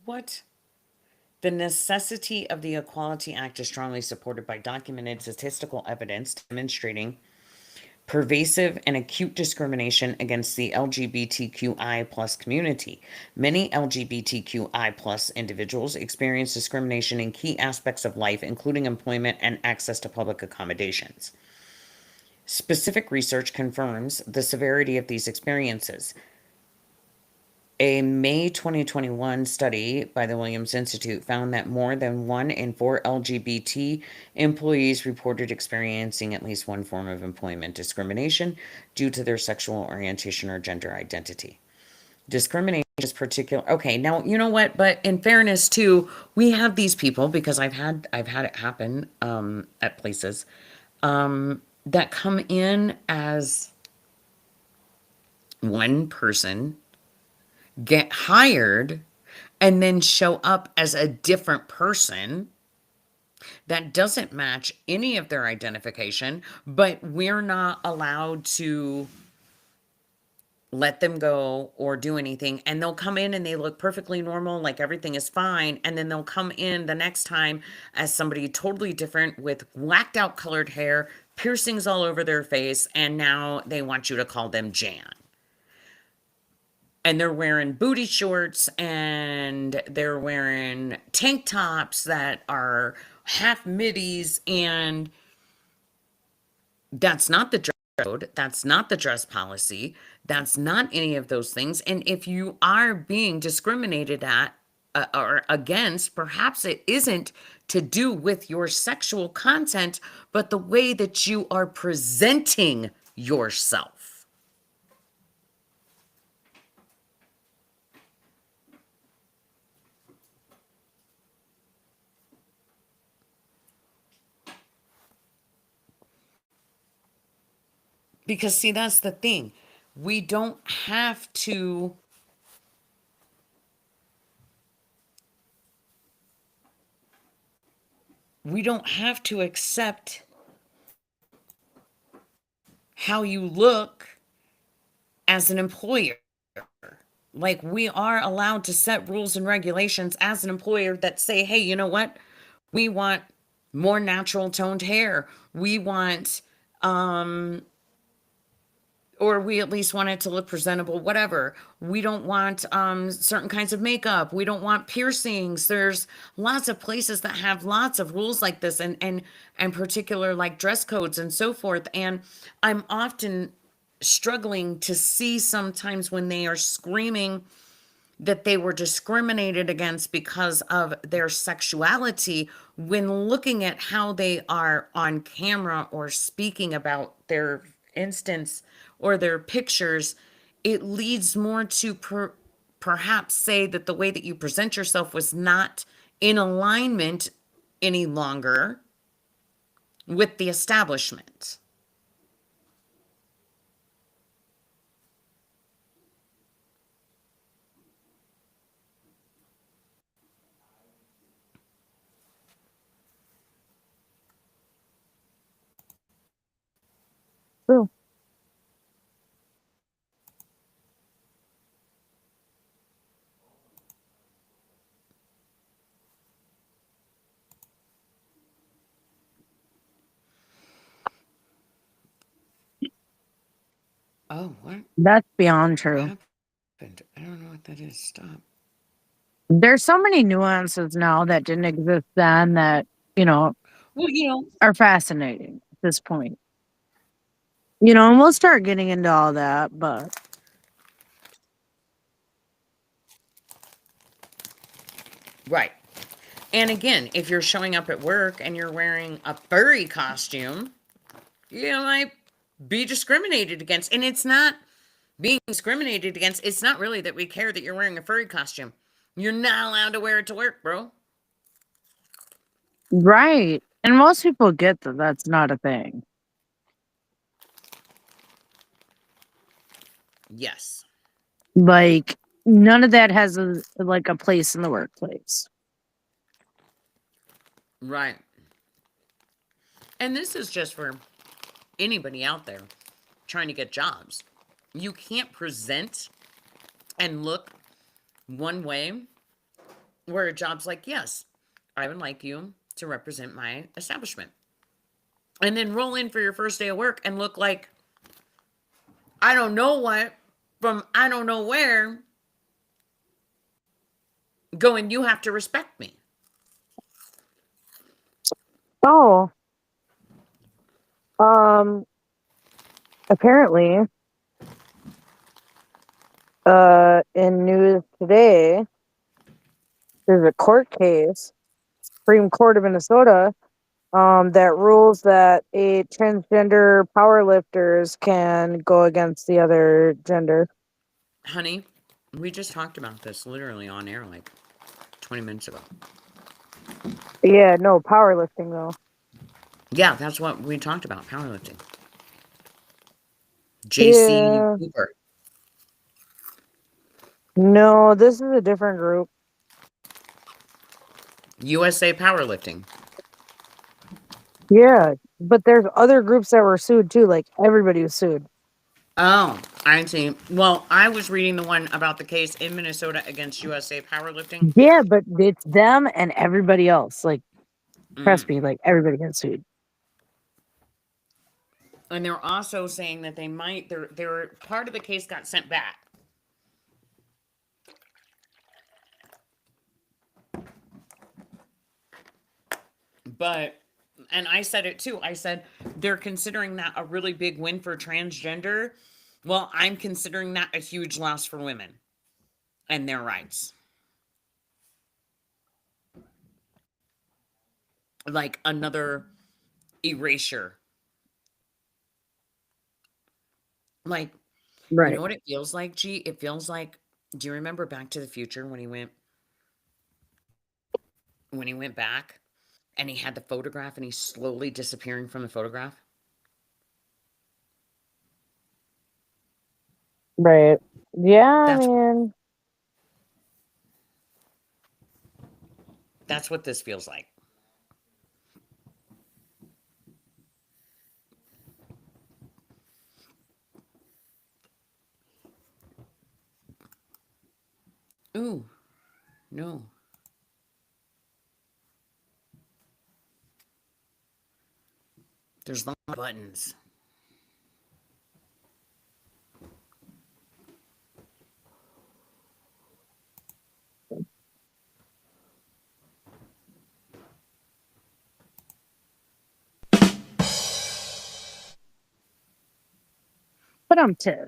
what? The necessity of the Equality Act is strongly supported by documented statistical evidence demonstrating pervasive and acute discrimination against the LGBTQI plus community. Many LGBTQI plus individuals experience discrimination in key aspects of life, including employment and access to public accommodations. Specific research confirms the severity of these experiences. A May 2021 study by the Williams Institute found that more than 1 in 4 LGBT employees reported experiencing at least one form of employment discrimination due to their sexual orientation or gender identity. Discrimination is particular. Okay, now you know what? But in fairness, too, we have these people because I've had it happen at places. that come in as one person, get hired, and then show up as a different person that doesn't match any of their identification, but we're not allowed to let them go or do anything. And they'll come in and they look perfectly normal, like everything is fine. And then they'll come in the next time as somebody totally different with whacked out colored hair, piercings all over their face. And now they want you to call them Jan. And they're wearing booty shorts and they're wearing tank tops that are half middies. And that's not the dress code. That's not the dress policy. That's not any of those things. And if you are being discriminated at or against, perhaps it isn't to do with your sexual content, but the way that you are presenting yourself. Because, see, that's the thing. We don't have to accept how you look as an employer. Like, we are allowed to set rules and regulations as an employer that say, hey, you know what? We want more natural toned hair. We want, or we at least want it to look presentable, whatever. We don't want certain kinds of makeup. We don't want piercings. There's lots of places that have lots of rules like this, and particular like dress codes and so forth. And I'm often struggling to see sometimes when they are screaming that they were discriminated against because of their sexuality, when looking at how they are on camera or speaking about their instance or their pictures, it leads more to perhaps say that the way that you present yourself was not in alignment any longer with the establishment. True. Oh, what That's beyond true. happened? I don't know what that is. Stop. There's so many nuances now that didn't exist then that, Well, are fascinating at this point. And we'll start getting into all that, but right. And again, if you're showing up at work and you're wearing a furry costume, you might be discriminated against. And it's not being discriminated against. It's not really that we care that you're wearing a furry costume. You're not allowed to wear it to work, bro. right. And most people get that that's not a thing. Yes. Like, none of that has a place in the workplace. Right. And this is just for anybody out there trying to get jobs. You can't present and look one way where a job's like, yes, I would like you to represent my establishment. And then roll in for your first day of work and look like I don't know what from I don't know where, going, you have to respect me. Oh, apparently, in news today, there's a court case, Supreme Court of Minnesota, that rules that a transgender powerlifters can go against the other gender. Honey, we just talked about this literally on air like 20 minutes ago. Yeah, no, powerlifting though. Yeah, that's what we talked about, powerlifting. JC Yeah. Cooper. No, this is a different group. USA Powerlifting. Yeah, but there's other groups that were sued too. Like everybody was sued. Oh, I see. Well, I was reading the one about the case in Minnesota against USA Powerlifting. Yeah, but it's them and everybody else. Like, trust Mm. me, like everybody gets sued. And they're also saying that they might, their part of the case got sent back. But, and I said it too. I said they're considering that a really big win for transgender. Well, I'm considering that a huge loss for women and their rights. Like another erasure. Like, you know Right. what it feels like, G? It feels like, do you remember Back to the Future when he went back and he had the photograph and he's slowly disappearing from the photograph? Right. Yeah, I That's mean, that's what this feels like. Ooh, no. There's long buttons. but I'm too.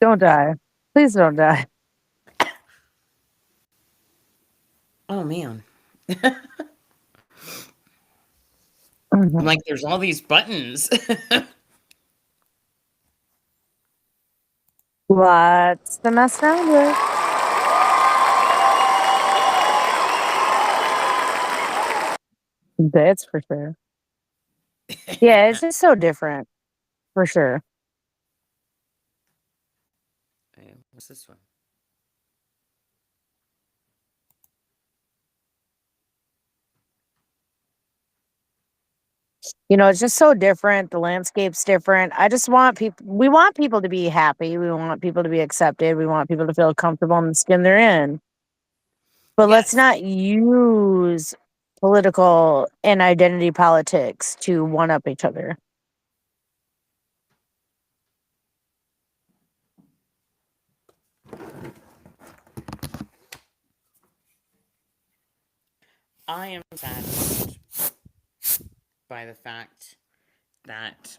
Don't die. Please don't die. Oh man. I'm Mhm. like, there's all these buttons. What's the mess around with? That's for sure. Yeah, it's just so different, for sure. Hey, what's this one? You know, it's just so different. The landscape's different. I just want people, we want people to be happy. We want people to be accepted. We want people to feel comfortable in the skin they're in. But let's Yes. not use political and identity politics to one up each other. I am saddened by the fact that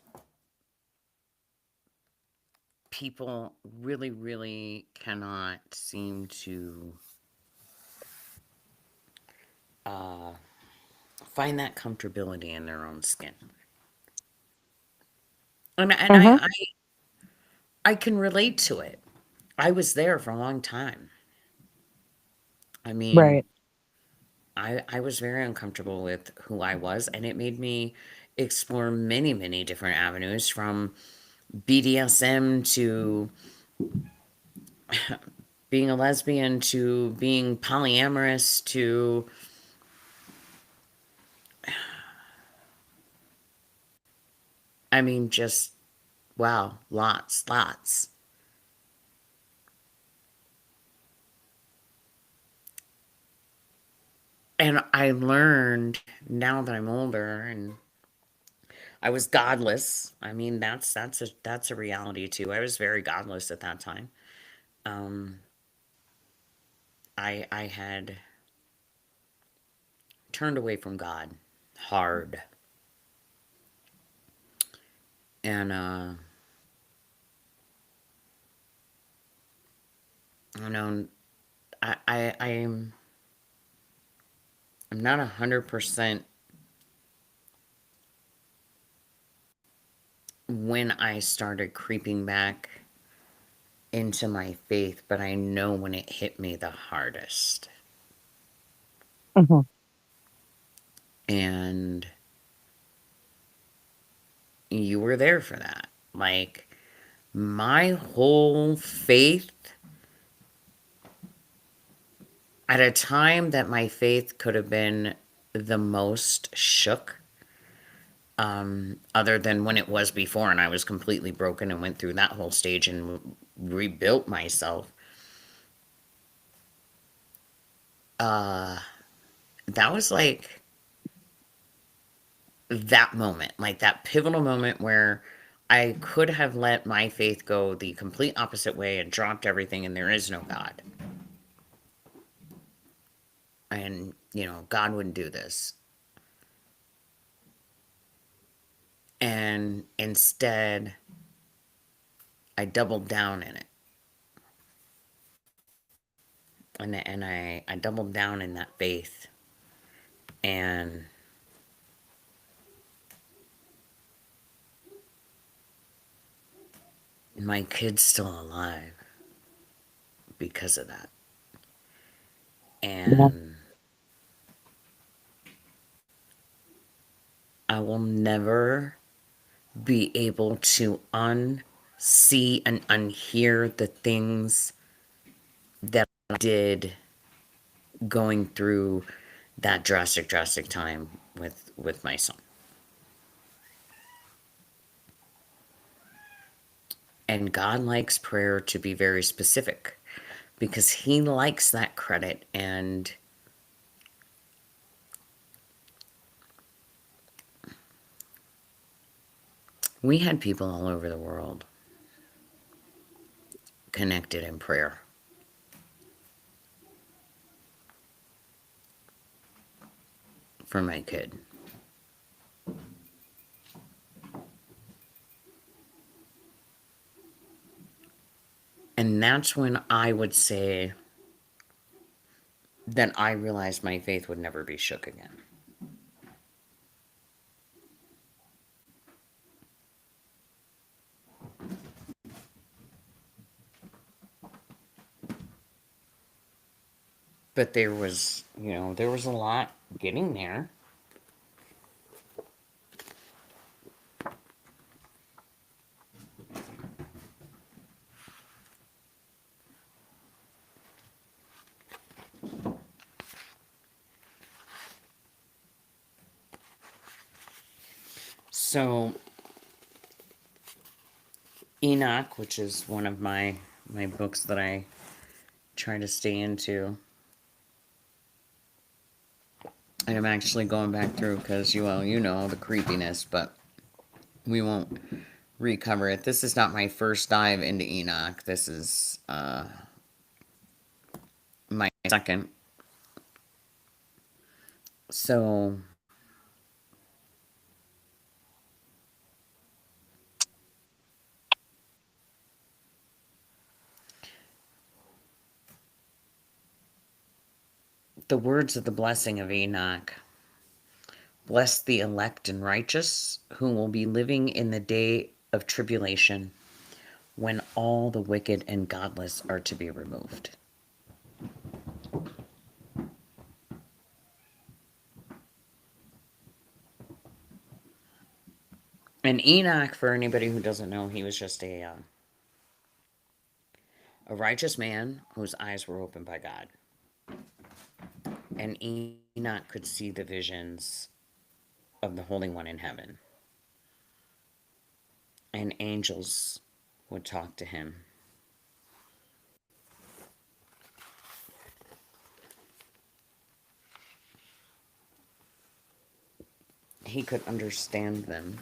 people really, really cannot seem to uh, find that comfortability in their own skin. And Hmm. I can relate to it. I was there for a long time. I mean, Right. I was very uncomfortable with who I was, and it made me explore many, many different avenues from BDSM to being a lesbian to being polyamorous to, I mean, just wow, lots, lots. And I learned now that I'm older and I was godless. I mean, that's a reality too. I was very godless at that time. Um, I had turned away from God hard, and you know, I'm not 100% when I started creeping back into my faith, but I know when it hit me the hardest. Hmm. And you were there for that. Like, my whole faith, at a time that my faith could have been the most shook, other than when it was before and I was completely broken and went through that whole stage and rebuilt myself. That was like that moment, like that pivotal moment where I could have let my faith go the complete opposite way and dropped everything, and there is no God. And, God wouldn't do this. And instead, I doubled down in it. And I doubled down in that faith. And my kid's still alive because of that. Yeah. And I will never be able to unsee and unhear the things that I did going through that drastic time with my son. And God likes prayer to be very specific because he likes that credit. And we had people all over the world connected in prayer for my kid. And that's when I would say that I realized my faith would never be shook again. But there was a lot getting there. So Enoch, which is one of my books that I try to stay into, and I'm actually going back through because the creepiness, but we won't recover it. This is not my first dive into Enoch. This is my second. So the words of the blessing of Enoch: bless the elect and righteous, who will be living in the day of tribulation, when all the wicked and godless are to be removed. And Enoch, for anybody who doesn't know, he was just a righteous man whose eyes were opened by God. And Enoch could see the visions of the Holy One in heaven. And angels would talk to him. He could understand them.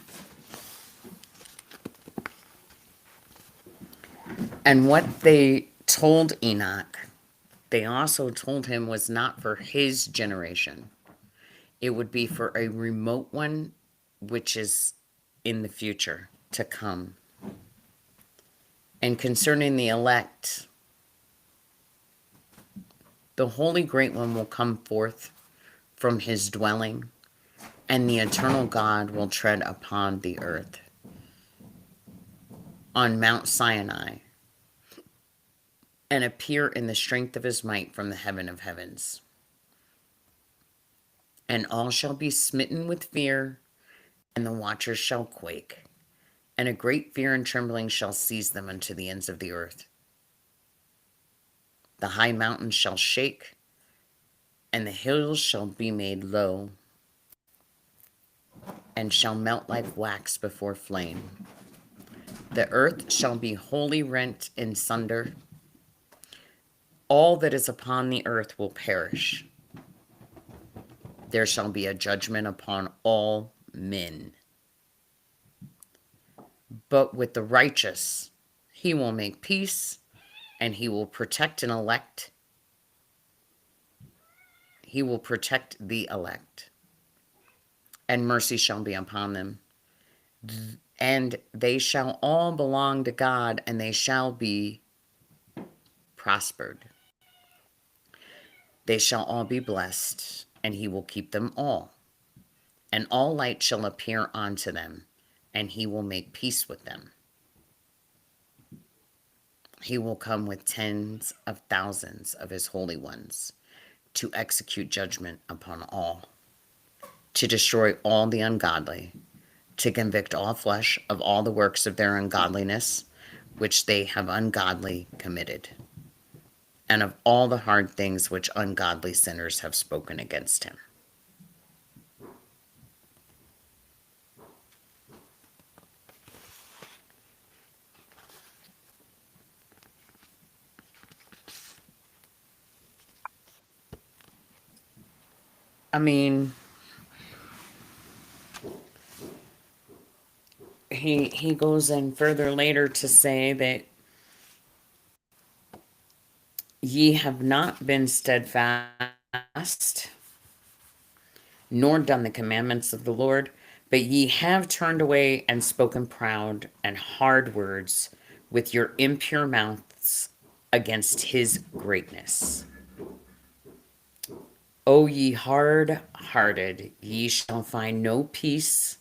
And what they told Enoch, they also told him, was not for his generation. It would be for a remote one, which is in the future to come. And concerning the elect, the Holy Great One will come forth from his dwelling, and the eternal God will tread upon the earth on Mount Sinai, and appear in the strength of his might from the heaven of heavens. And all shall be smitten with fear, and the watchers shall quake, and a great fear and trembling shall seize them unto the ends of the earth. The high mountains shall shake, and the hills shall be made low, and shall melt like wax before flame. The earth shall be wholly rent in sunder. All that is upon the earth will perish. There shall be a judgment upon all men. But with the righteous, he will make peace, and he will protect and elect. He will protect the elect, and mercy shall be upon them. And they shall all belong to God, and they shall be prospered. They shall all be blessed, and he will keep them all. And all light shall appear unto them, and he will make peace with them. He will come with tens of thousands of his holy ones to execute judgment upon all, to destroy all the ungodly, to convict all flesh of all the works of their ungodliness, which they have ungodly committed, and of all the hard things which ungodly sinners have spoken against him. I mean, he goes in further later to say that ye have not been steadfast, nor done the commandments of the Lord, but ye have turned away and spoken proud and hard words with your impure mouths against his greatness. O ye hard-hearted, ye shall find no peace.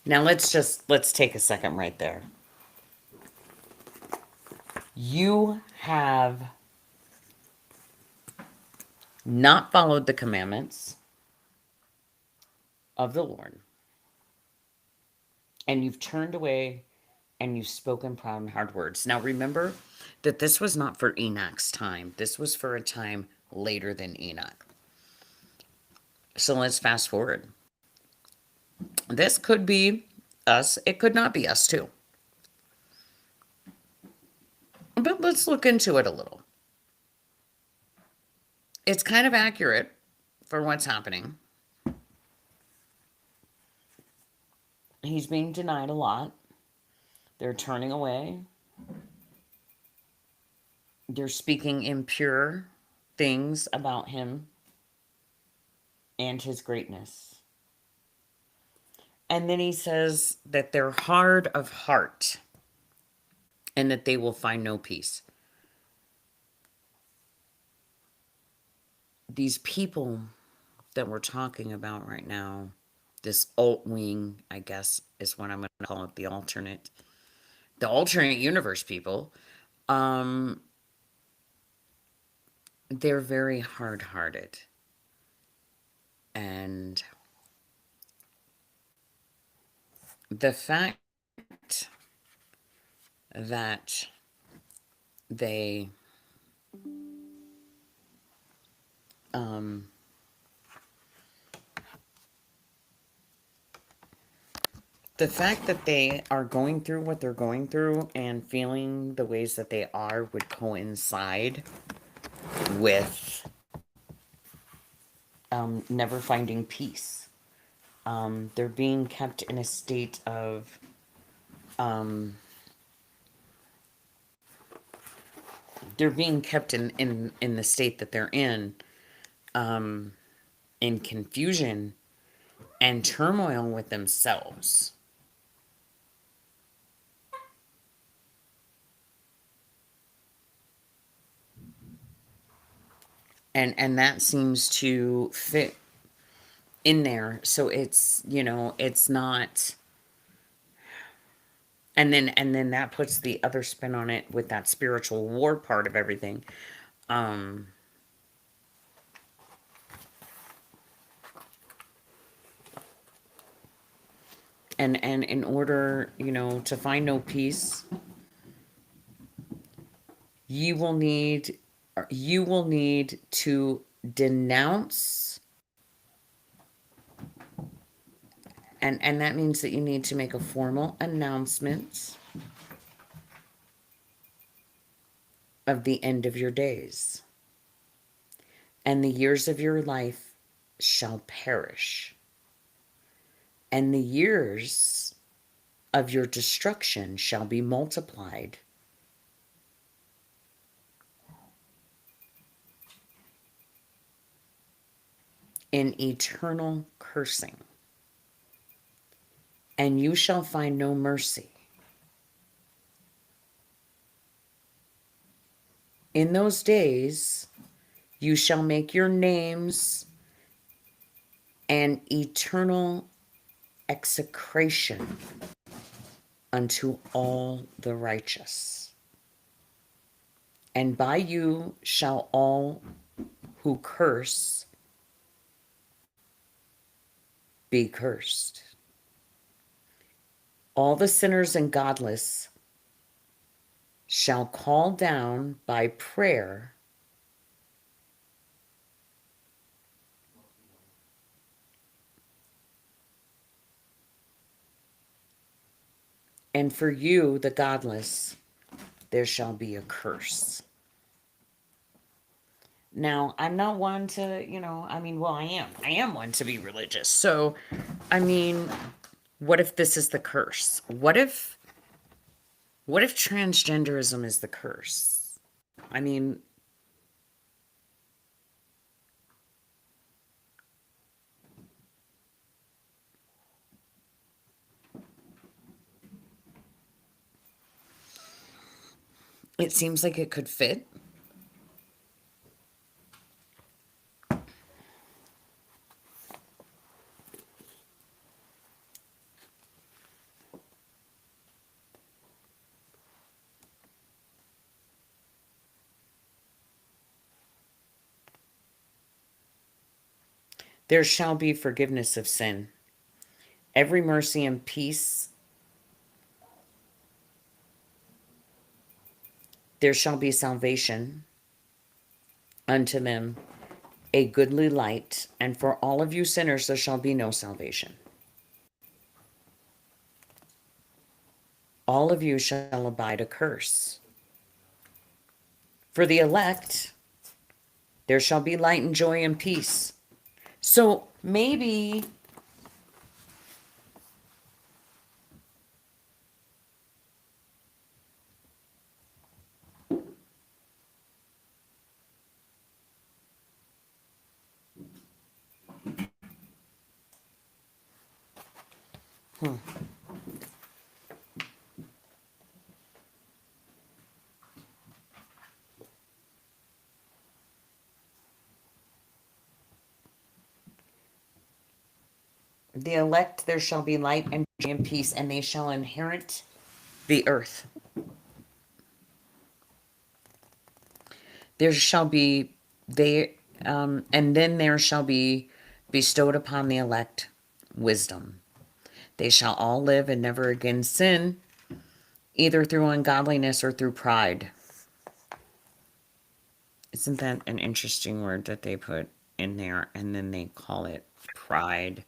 Now let's take a second right there. You have not followed the commandments of the Lord, and you've turned away and you've spoken proud and hard words. Now remember that this was not for Enoch's time. This was for a time later than Enoch. So let's fast forward. This could be us. It could not be us too. But let's look into it a little. It's kind of accurate for what's happening. He's being denied a lot. They're turning away. They're speaking impure things about him and his greatness. And then he says that they're hard of heart and that they will find no peace. These people that we're talking about right now, this alt wing, I guess, is what I'm going to call it, the alternate universe people, they're very hard-hearted. And the fact that they the fact that they are going through what they're going through and feeling the ways that they are would coincide with never finding peace. They're being kept in a state of they're being kept in the state that they're in confusion and turmoil with themselves. And that seems to fit in there. So it's, it's not. And then that puts the other spin on it with that spiritual war part of everything. And in order, to find no peace, you will need you will need to denounce, and that means that you need to make a formal announcement of the end of your days, and the years of your life shall perish, and the years of your destruction shall be multiplied in eternal cursing, and you shall find no mercy. In those days, you shall make your names an eternal execration unto all the righteous. And by you shall all who curse be cursed. All the sinners and godless shall call down by prayer and for you, the godless, there shall be a curse. Now, I'm not one to, well, I am. I am one to be religious. So, I mean, what if this is the curse? What if transgenderism is the curse? I mean, it seems like it could fit. There shall be forgiveness of sin, every mercy and peace. There shall be salvation unto them, a goodly light, and for all of you sinners there shall be no salvation. All of you shall abide a curse. For the elect, there shall be light and joy and peace. So maybe the elect, there shall be light and joy and peace, and they shall inherit the earth. There shall be and then there shall be bestowed upon the elect wisdom. They shall all live and never again sin, either through ungodliness or through pride. Isn't that an interesting word that they put in there, and then they call it pride?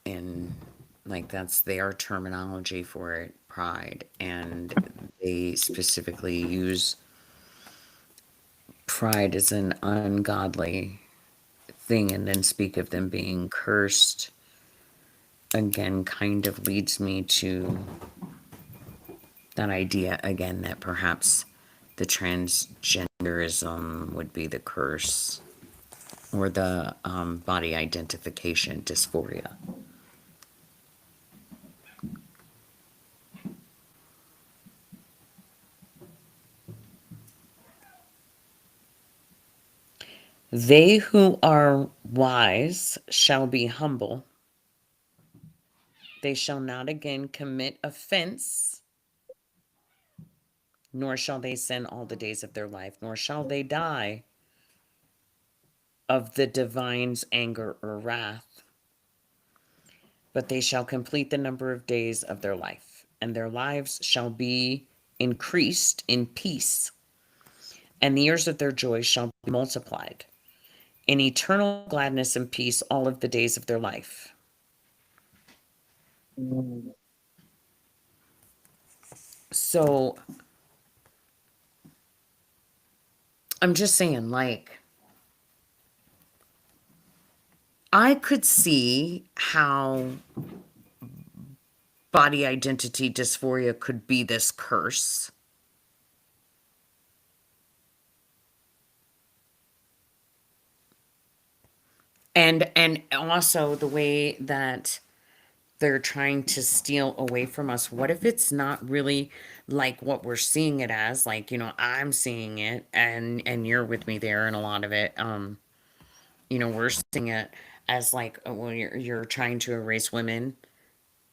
And like that's their terminology for it, pride. And they specifically use pride as an ungodly thing and then speak of them being cursed. Again, kind of leads me to that idea again that perhaps the transgenderism would be the curse, or the body identification dysphoria. They who are wise shall be humble. They shall not again commit offense, nor shall they sin all the days of their life, nor shall they die of the divine's anger or wrath. but they shall complete the number of days of their life, and their lives shall be increased in peace, and the years of their joy shall be multiplied in eternal gladness and peace all of the days of their life. Mm. So I'm just saying, like, I could see how body identity dysphoria could be this curse. And also the way that they're trying to steal away from us. What if it's not really like what we're seeing it as? Like, I'm seeing it, and you're with me there in a lot of it. We're seeing it as like, well, you're trying to erase women.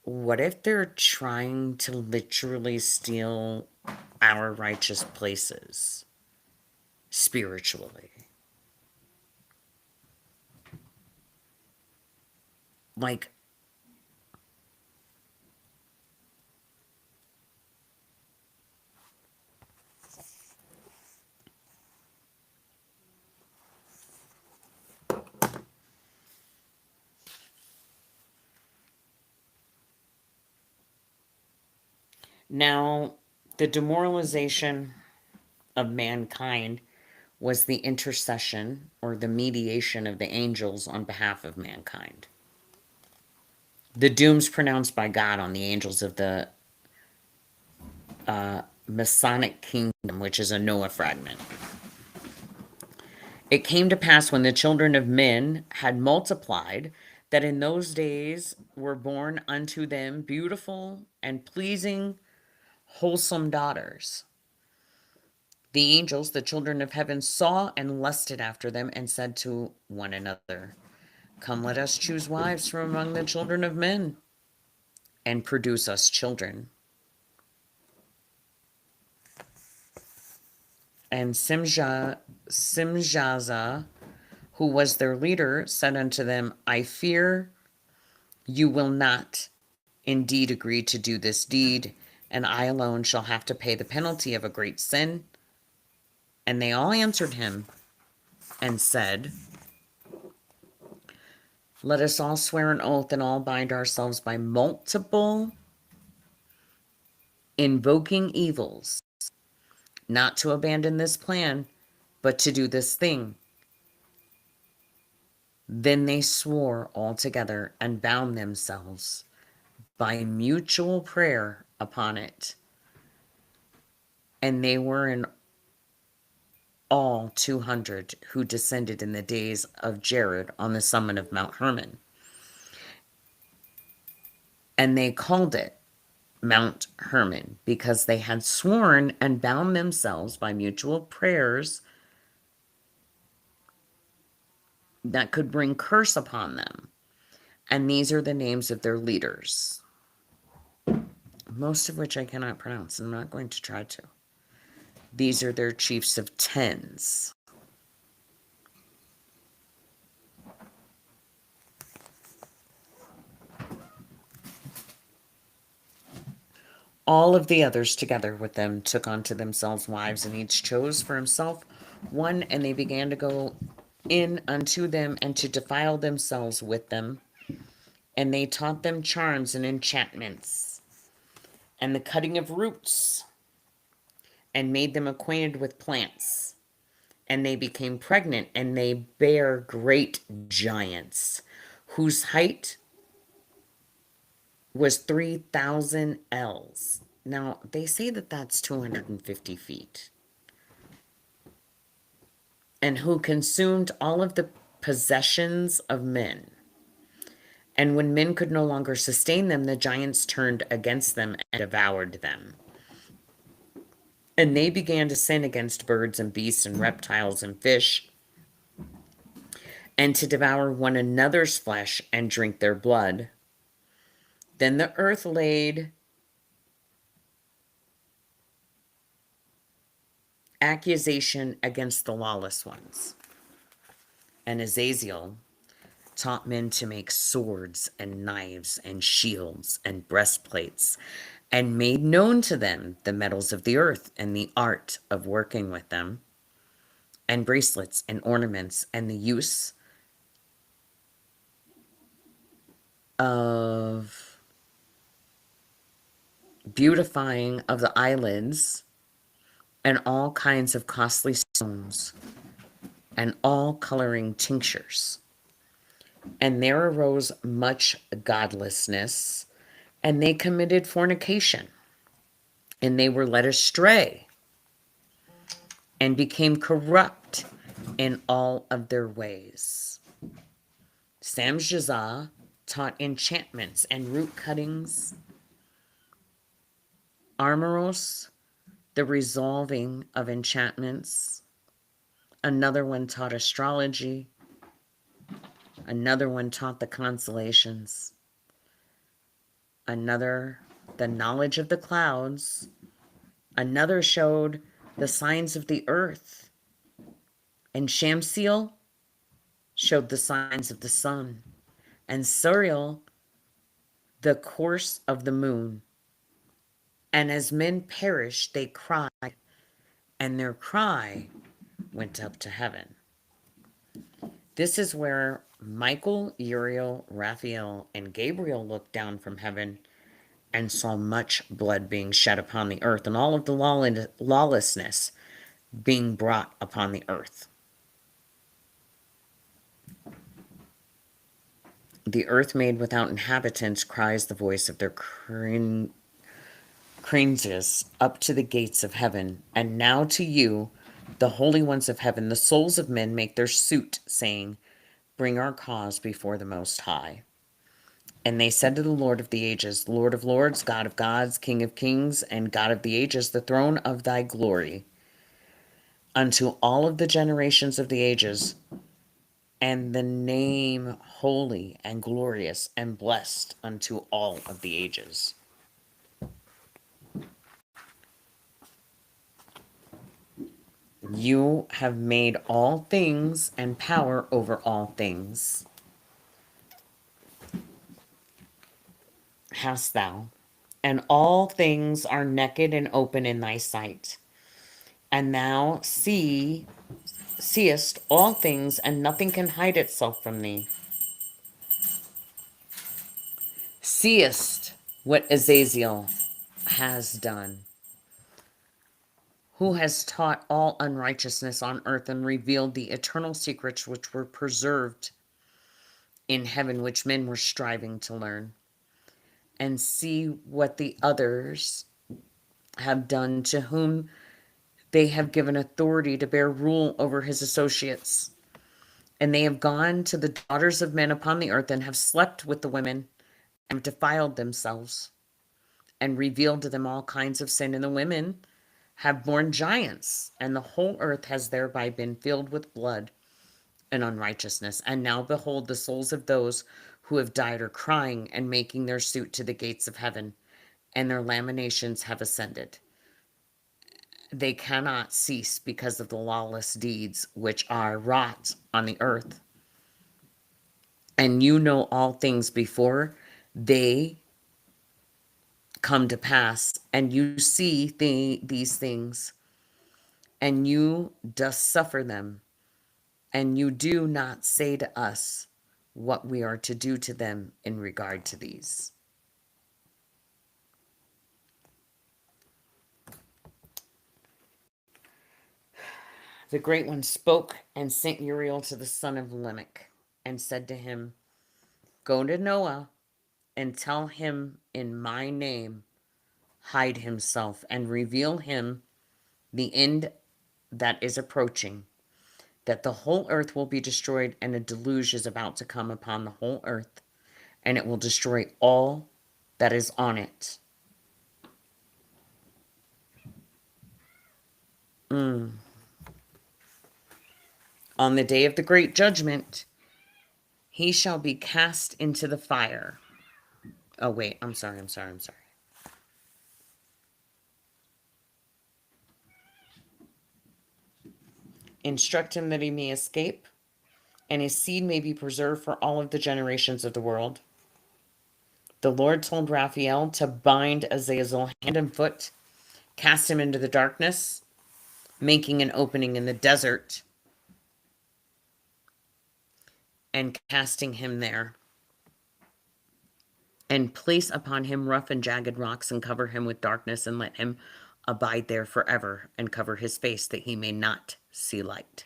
What if they're trying to literally steal our righteous places spiritually? Like, now, the demoralization of mankind was the intercession or the mediation of the angels on behalf of mankind. The dooms pronounced by God on the angels of the Masonic kingdom, which is a Noah fragment. It came to pass when the children of men had multiplied that in those days were born unto them beautiful and pleasing, wholesome daughters. The angels, the children of heaven, saw and lusted after them and said to one another, come, let us choose wives from among the children of men and produce us children. And Simjaza, who was their leader, said unto them, I fear you will not indeed agree to do this deed, and I alone shall have to pay the penalty of a great sin. And they all answered him and said, let us all swear an oath and all bind ourselves by multiple invoking evils, not to abandon this plan, but to do this thing. Then they swore all together and bound themselves by mutual prayer upon it. And they were in all 200 who descended in the days of Jared on the summit of Mount Hermon. And they called it Mount Hermon because they had sworn and bound themselves by mutual prayers that could bring curse upon them. And these are the names of their leaders, most of which I cannot pronounce, and I'm not going to try to. These are their chiefs of tens. All of the others together with them took unto themselves wives, and each chose for himself one, and they began to go in unto them and to defile themselves with them. And they taught them charms and enchantments and the cutting of roots, and made them acquainted with plants. And they became pregnant, and they bare great giants, whose height was 3,000 ells. Now, they say that that's 250 feet. And who consumed all of the possessions of men. And when men could no longer sustain them, the giants turned against them and devoured them. And they began to sin against birds and beasts and reptiles and fish, and to devour one another's flesh and drink their blood. Then the earth laid accusation against the lawless ones. And Azazel taught men to make swords and knives and shields and breastplates, and made known to them the metals of the earth and the art of working with them, and bracelets and ornaments, and the use of beautifying of the eyelids, and all kinds of costly stones, and all coloring tinctures. And there arose much godlessness, and they committed fornication, and they were led astray, and became corrupt in all of their ways. Samjazah taught enchantments and root cuttings, Armoros, the resolving of enchantments. Another one taught astrology. Another one taught the constellations. Another, the knowledge of the clouds. Another showed the signs of the earth. And Shamsiel showed the signs of the sun. And Suriel, the course of the moon. And as men perished, they cried, and their cry went up to heaven. This is where Michael, Uriel, Raphael, and Gabriel looked down from heaven and saw much blood being shed upon the earth, and all of the lawlessness being brought upon the earth. The earth made without inhabitants cries the voice of their cringes up to the gates of heaven. And now to you, the holy ones of heaven, the souls of men make their suit, saying, bring our cause before the Most High. And they said to the Lord of the ages, Lord of lords, God of gods, King of kings, and God of the ages, the throne of thy glory, unto all of the generations of the ages, and the name holy and glorious and blessed unto all of the ages. You have made all things, and power over all things hast thou, and all things are naked and open in thy sight. And thou seest all things, and nothing can hide itself from thee. Seest what Azazel has done, who has taught all unrighteousness on earth, and revealed the eternal secrets which were preserved in heaven, which men were striving to learn. And see what the others have done, to whom they have given authority to bear rule over his associates. And they have gone to the daughters of men upon the earth, and have slept with the women, and defiled themselves, and revealed to them all kinds of sin. And the women have borne giants, and the whole earth has thereby been filled with blood and unrighteousness. And now behold, the souls of those who have died are crying and making their suit to the gates of heaven, and their lamentations have ascended. They cannot cease because of the lawless deeds which are wrought on the earth. And you know all things before they come to pass, and you see these things, and you dost suffer them, and you do not say to us what we are to do to them in regard to these. The great one spoke and sent Uriel to the son of Lamech, and said to him, go to Noah and tell him in my name, hide himself, and reveal him the end that is approaching, that the whole earth will be destroyed, and a deluge is about to come upon the whole earth, and it will destroy all that is on it. On the day of the great judgment, he shall be cast into the fire. Oh, wait, I'm sorry. Instruct him that he may escape, and his seed may be preserved for all of the generations of the world. The Lord told Raphael to bind Azazel hand and foot, cast him into the darkness, making an opening in the desert, and casting him there, and place upon him rough and jagged rocks, and cover him with darkness, and let him abide there forever, and cover his face, that he may not see light.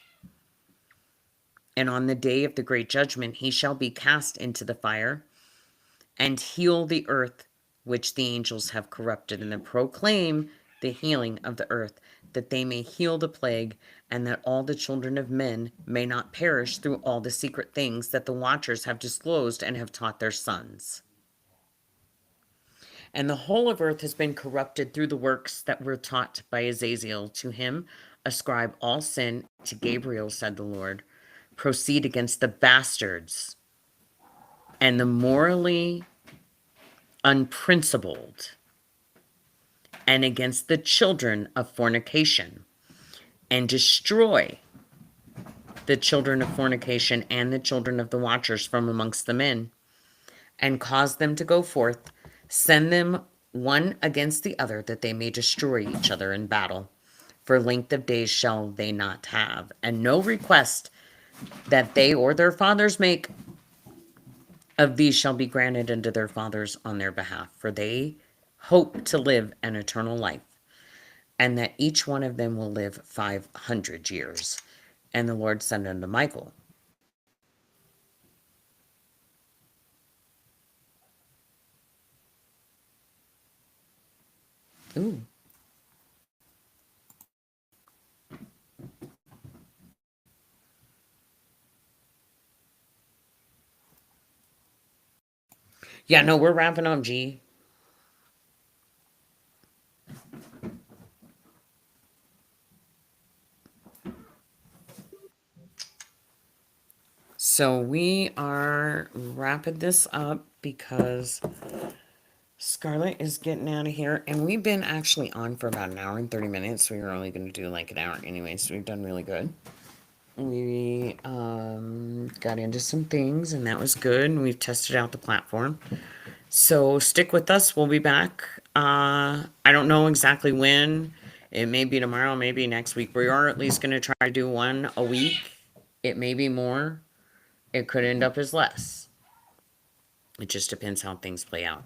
And on the day of the great judgment he shall be cast into the fire, and heal the earth which the angels have corrupted, and then proclaim the healing of the earth, that they may heal the plague, and that all the children of men may not perish through all the secret things that the watchers have disclosed and have taught their sons. And the whole of earth has been corrupted through the works that were taught by Azazel. To him ascribe all sin. To Gabriel said the Lord, proceed against the bastards and the morally unprincipled, and against the children of fornication, and destroy the children of fornication and the children of the watchers from amongst the men, and cause them to go forth, send them one against the other, that they may destroy each other in battle. For length of days shall they not have, and no request that they or their fathers make of these shall be granted unto their fathers on their behalf, for they hope to live an eternal life, and that each one of them will live 500 years. And the Lord said unto Michael, ooh, yeah, no, we're wrapping up, G. So we are wrapping this up because Scarlett is getting out of here, and we've been actually on for about an hour and 30 minutes. We were only going to do like an hour anyway, so we've done really good. We got into some things, and that was good, and we've tested out the platform. So stick with us. We'll be back. I don't know exactly when. It may be tomorrow, maybe next week. We are at least going to try to do one a week. It may be more. It could end up as less. It just depends how things play out.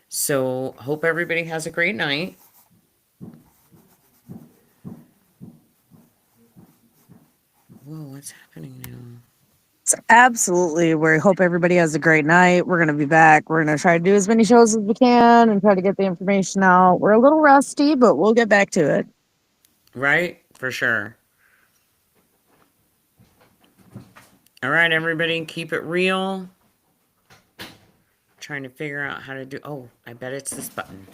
So hope everybody has a great night. Whoa, what's happening now? Absolutely. We hope everybody has a great night. We're going to be back. We're going to try to do as many shows as we can and try to get the information out. We're a little rusty, but we'll get back to it. Right? For sure. All right, everybody, keep it real. Trying to figure out how to do. Oh, I bet it's this button.